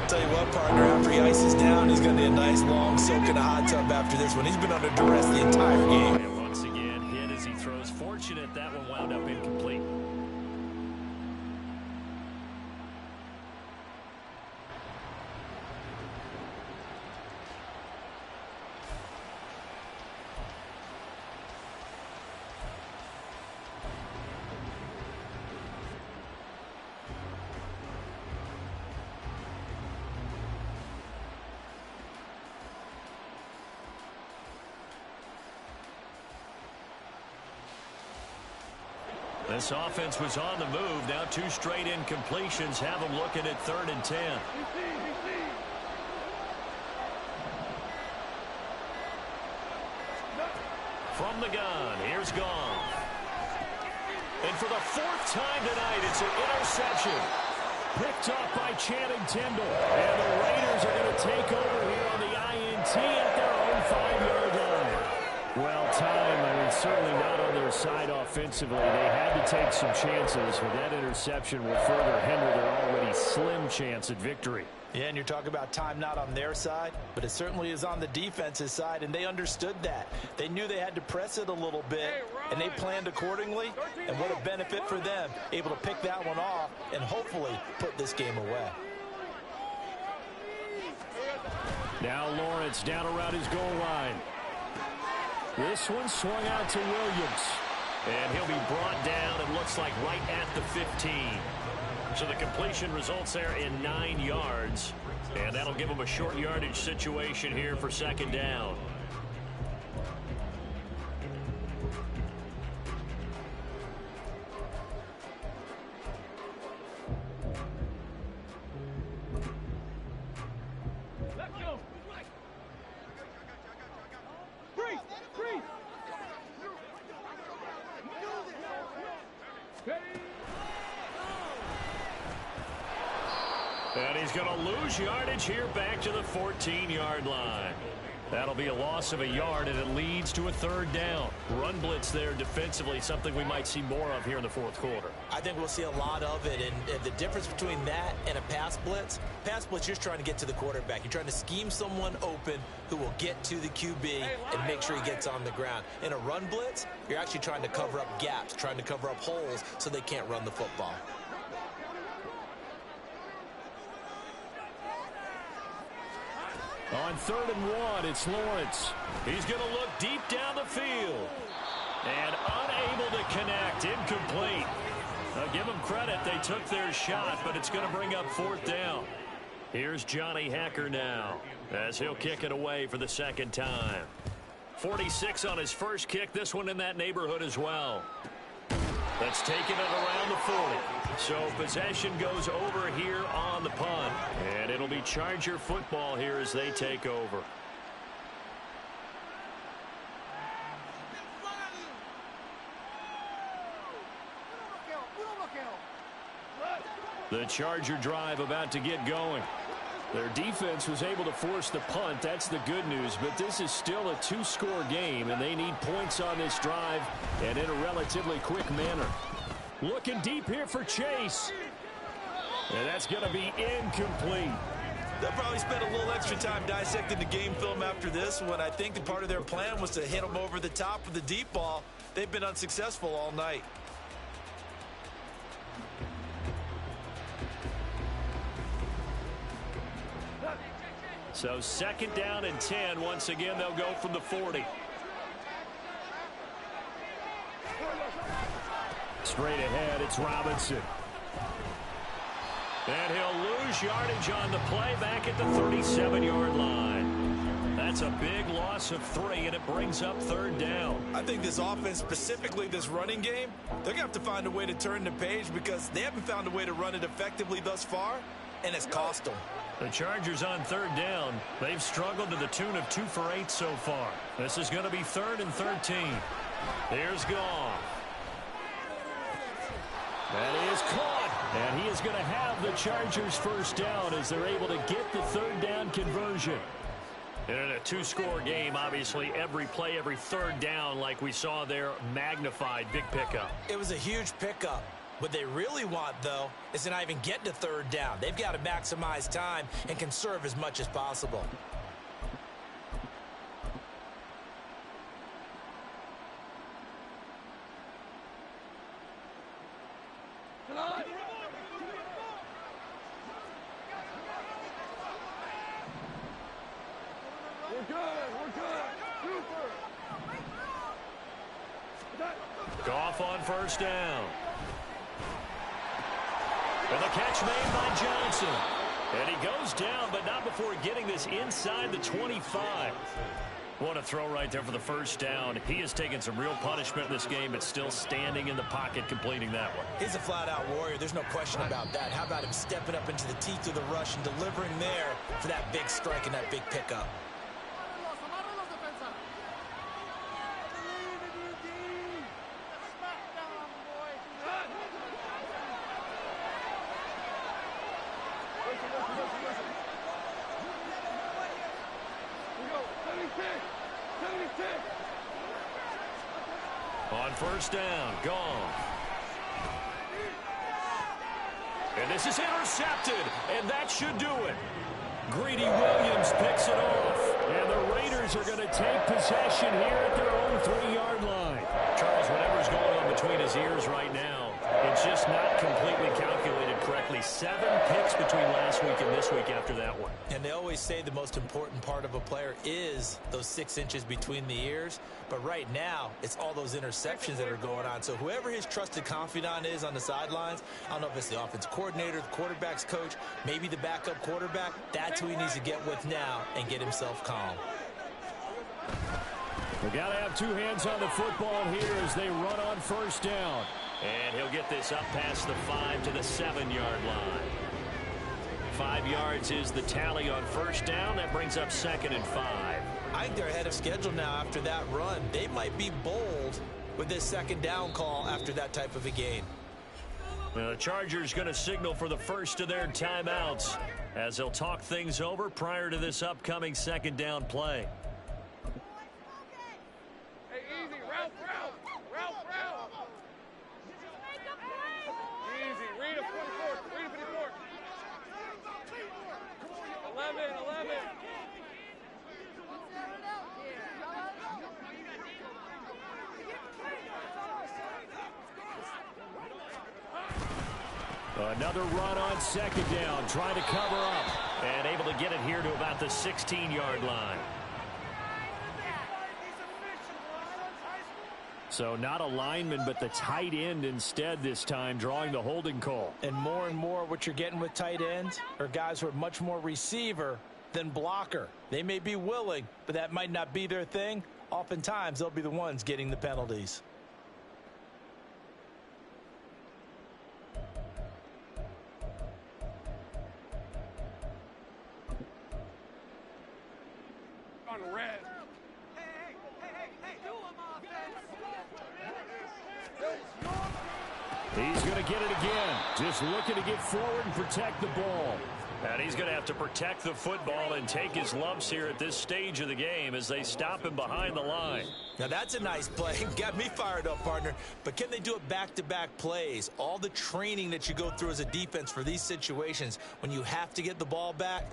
Tell you what, partner, after he ices down, he's going to need a nice long soak in a hot tub after this one. He's been under duress the entire game. And once again, hit as he throws. Fortunate that one wound up incomplete. This offense was on the move. Now 2 straight incompletions have them looking at 3rd and 10. From the gun, here's Goff. And for the 4th time tonight, it's an interception. Picked up by Channing Tindall. And the Raiders are going to take over here on the INT at their own 5-yard line. Well timed. I mean, certainly not on their side offensively. They had to take some chances, but that interception will further hinder their already slim chance at victory. Yeah, and you're talking about time not on their side, but it certainly is on the defense's side, and they understood that. They knew they had to press it a little bit, and they planned accordingly, and what a benefit for them, able to pick that one off and hopefully put this game away. Now Lawrence down around his goal line. This one swung out to Williams. And he'll be brought down, it looks like, right at the 15. So the completion results there in 9 yards. And that'll give them a short yardage situation here for 2nd down. And he's going to lose yardage here back to the 14-yard line. That'll be a loss of a yard, and it leads to a 3rd down. Run blitz there defensively, something we might see more of here in the 4th quarter. I think we'll see a lot of it, and the difference between that and a pass blitz, you're just trying to get to the quarterback. You're trying to scheme someone open who will get to the QB and make sure he gets on the ground. In a run blitz, you're actually trying to cover up gaps, trying to cover up holes so they can't run the football. On 3rd and 1, it's Lawrence. He's going to look deep down the field. And unable to connect. Incomplete. Now give them credit. They took their shot, but it's going to bring up 4th down. Here's Johnny Hacker now as he'll kick it away for the 2nd time. 46 on his first kick. This one in that neighborhood as well. That's taken it around the 40. So possession goes over here on the punt. And it'll be Charger football here as they take over. The Charger drive about to get going. Their defense was able to force the punt. That's the good news. But this is still a 2-score game, and they need points on this drive and in a relatively quick manner. Looking deep here for Chase. And that's going to be incomplete. They'll probably spend a little extra time dissecting the game film after this one. I think that part of their plan was to hit them over the top with the deep ball. They've been unsuccessful all night. So 2nd down and 10. Once again, they'll go from the 40. Straight ahead, it's Robinson. And he'll lose yardage on the play back at the 37-yard line. That's a big loss of 3, and it brings up 3rd down. I think this offense, specifically this running game, they're going to have to find a way to turn the page because they haven't found a way to run it effectively thus far, and it's cost them. The Chargers on 3rd down. They've struggled to the tune of 2 for 8 so far. This is going to be 3rd and 13. Here's Goff. That is caught. And he is going to have the Chargers 1st down as they're able to get the 3rd down conversion. And in a 2-score game, obviously, every play, every 3rd down, like we saw there, magnified. Big pickup. It was a huge pickup. What they really want, though, is to not even get to 3rd down. They've got to maximize time and conserve as much as possible. Goff on 1st down. And the catch made by Johnson. And he goes down, but not before getting this inside the 25. What a throw right there for the 1st down. He has taken some real punishment in this game, but still standing in the pocket, completing that one. He's a flat-out warrior. There's no question about that. How about him stepping up into the teeth of the rush and delivering there for that big strike and that big pickup? On 1st down, Goff. And this is intercepted, and that should do it. Greedy Williams picks it off. And the Raiders are going to take possession here at their own 3-yard line. Charles, whatever's going on between his ears right now, it's just not completely calculated correctly. 7 picks between last week and this week after that one. And they always say the most important part of a player is those 6 inches between the ears. But right now, it's all those interceptions that are going on. So whoever his trusted confidant is on the sidelines, I don't know if it's the offense coordinator, the quarterback's coach, maybe the backup quarterback, that's who he needs to get with now and get himself calm. We got to have 2 hands on the football here as they run on 1st down. And he'll get this up past the 5 to the 7-yard line. 5 yards is the tally on 1st down. That brings up 2nd and 5. I think they're ahead of schedule now after that run. They might be bold with this 2nd down call after that type of a gain. The Chargers going to signal for the first of their timeouts as they'll talk things over prior to this upcoming 2nd down play. Hey, easy. Route. Easy. Read a 54. 11. Another run on 2nd down, trying to cover up. And able to get it here to about the 16-yard line. So not a lineman, but the tight end instead this time, drawing the holding call. And more what you're getting with tight ends are guys who are much more receiver than blocker. They may be willing, but that might not be their thing. Oftentimes, they'll be the ones getting the penalties. On red. He's going to get it again. Just looking to get forward and protect the ball. And he's going to have to protect the football and take his lumps here at this stage of the game as they stop him behind the line. Now, that's a nice play. Got me fired up, partner. But can they do it back-to-back plays? All the training that you go through as a defense for these situations, when you have to get the ball back,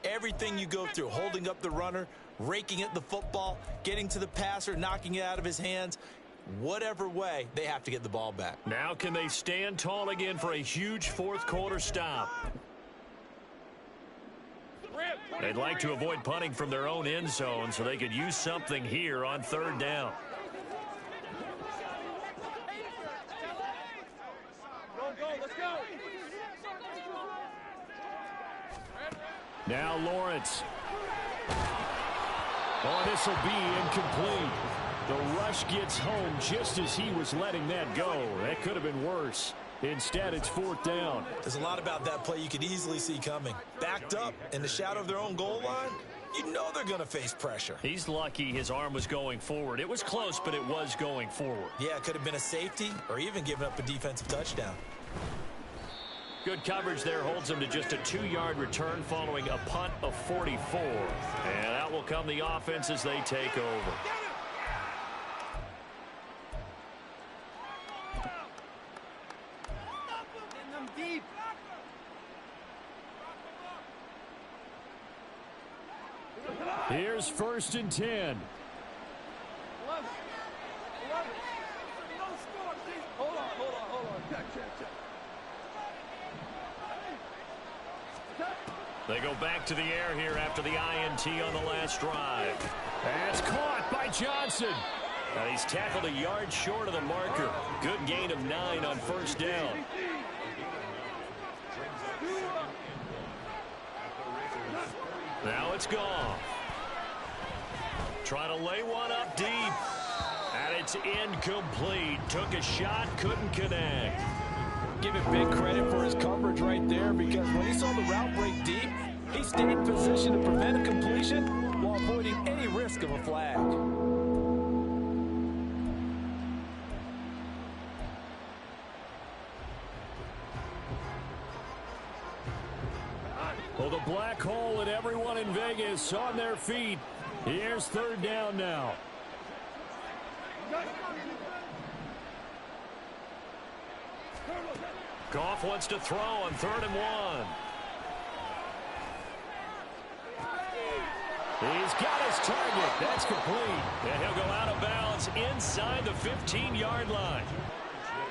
everything you go through, holding up the runner, raking at the football, getting to the passer, knocking it out of his hands, whatever way, they have to get the ball back. Now can they stand tall again for a huge fourth-quarter stop? They'd like to avoid punting from their own end zone so they could use something here on third down. Go, let's go. Now Lawrence. Oh, this will be incomplete. The rush gets home just as he was letting that go. That could have been worse. Instead, it's fourth down. There's a lot about that play you could easily see coming. Backed up in the shadow of their own goal line, you know they're going to face pressure. He's lucky his arm was going forward. It was close, but it was going forward. Yeah, it could have been a safety or even given up a defensive touchdown. Good coverage there holds him to just a 2-yard return following a punt of 44. And out will come the offense as they take over. Here's first and 10. 11. Hold on. Check. They go back to the air here after the INT on the last drive. That's caught by Johnson. Now he's tackled a yard short of the marker. Good gain of 9 on first down. Now it's gone. Trying to lay one up deep. And it's incomplete. Took a shot, couldn't connect. Give it big credit for his coverage right there, because when he saw the route break deep, he stayed in position to prevent a completion while avoiding any risk of a flag. Well, the black hole and everyone in Vegas on their feet. Here's third down now. Goff wants to throw on 3rd and 1. He's got his target. That's complete. And he'll go out of bounds inside the 15-yard line.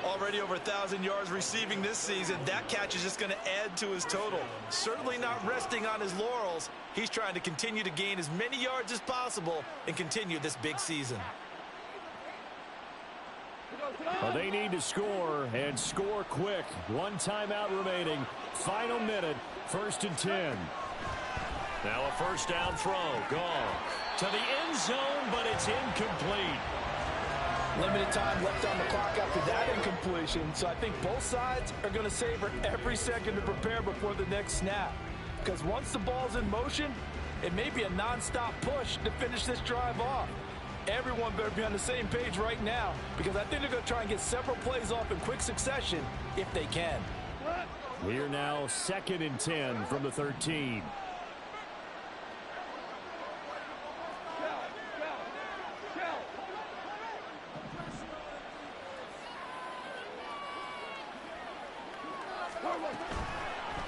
Already over 1,000 yards receiving this season. That catch is just going to add to his total. Certainly not resting on his laurels. He's trying to continue to gain as many yards as possible and continue this big season. Well, they need to score, and score quick. 1 timeout remaining. Final minute, 1st and 10. Now a first down throw. Gone to the end zone, but it's incomplete. Limited time left on the clock after that incompletion, so I think both sides are going to savor every second to prepare before the next snap. Because once the ball's in motion, it may be a non-stop push to finish this drive off. Everyone better be on the same page right now, because I think they're going to try and get several plays off in quick succession if they can. Here now, 2nd and 10 from the 13.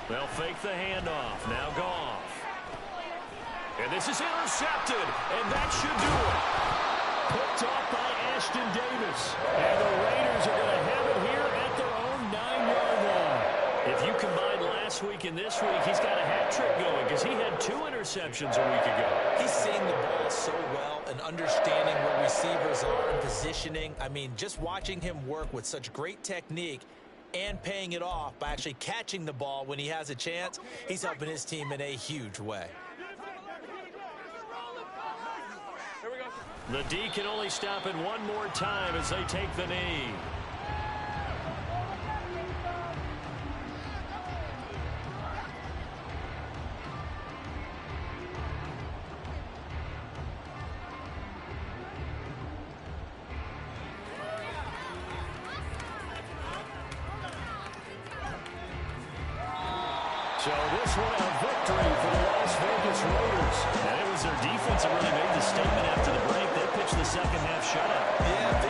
They'll fake the handoff. Now Goff. And this is intercepted, and that should do it. Picked off by Ashton Davis. And the Raiders are going to have it here at their own 9-yard line. If you combine last last week and this week, he's got a hat trick going because he had 2 interceptions a week ago. He's seeing the ball so well and understanding where receivers are and positioning. I mean, just watching him work with such great technique and paying it off by actually catching the ball when he has a chance, he's helping his team in a huge way. The D can only stop it one more time as they take the knee. So this one a victory for the Las Vegas Raiders. And it was their defense that really made the statement after the break. They pitched the second half shutout. Yeah,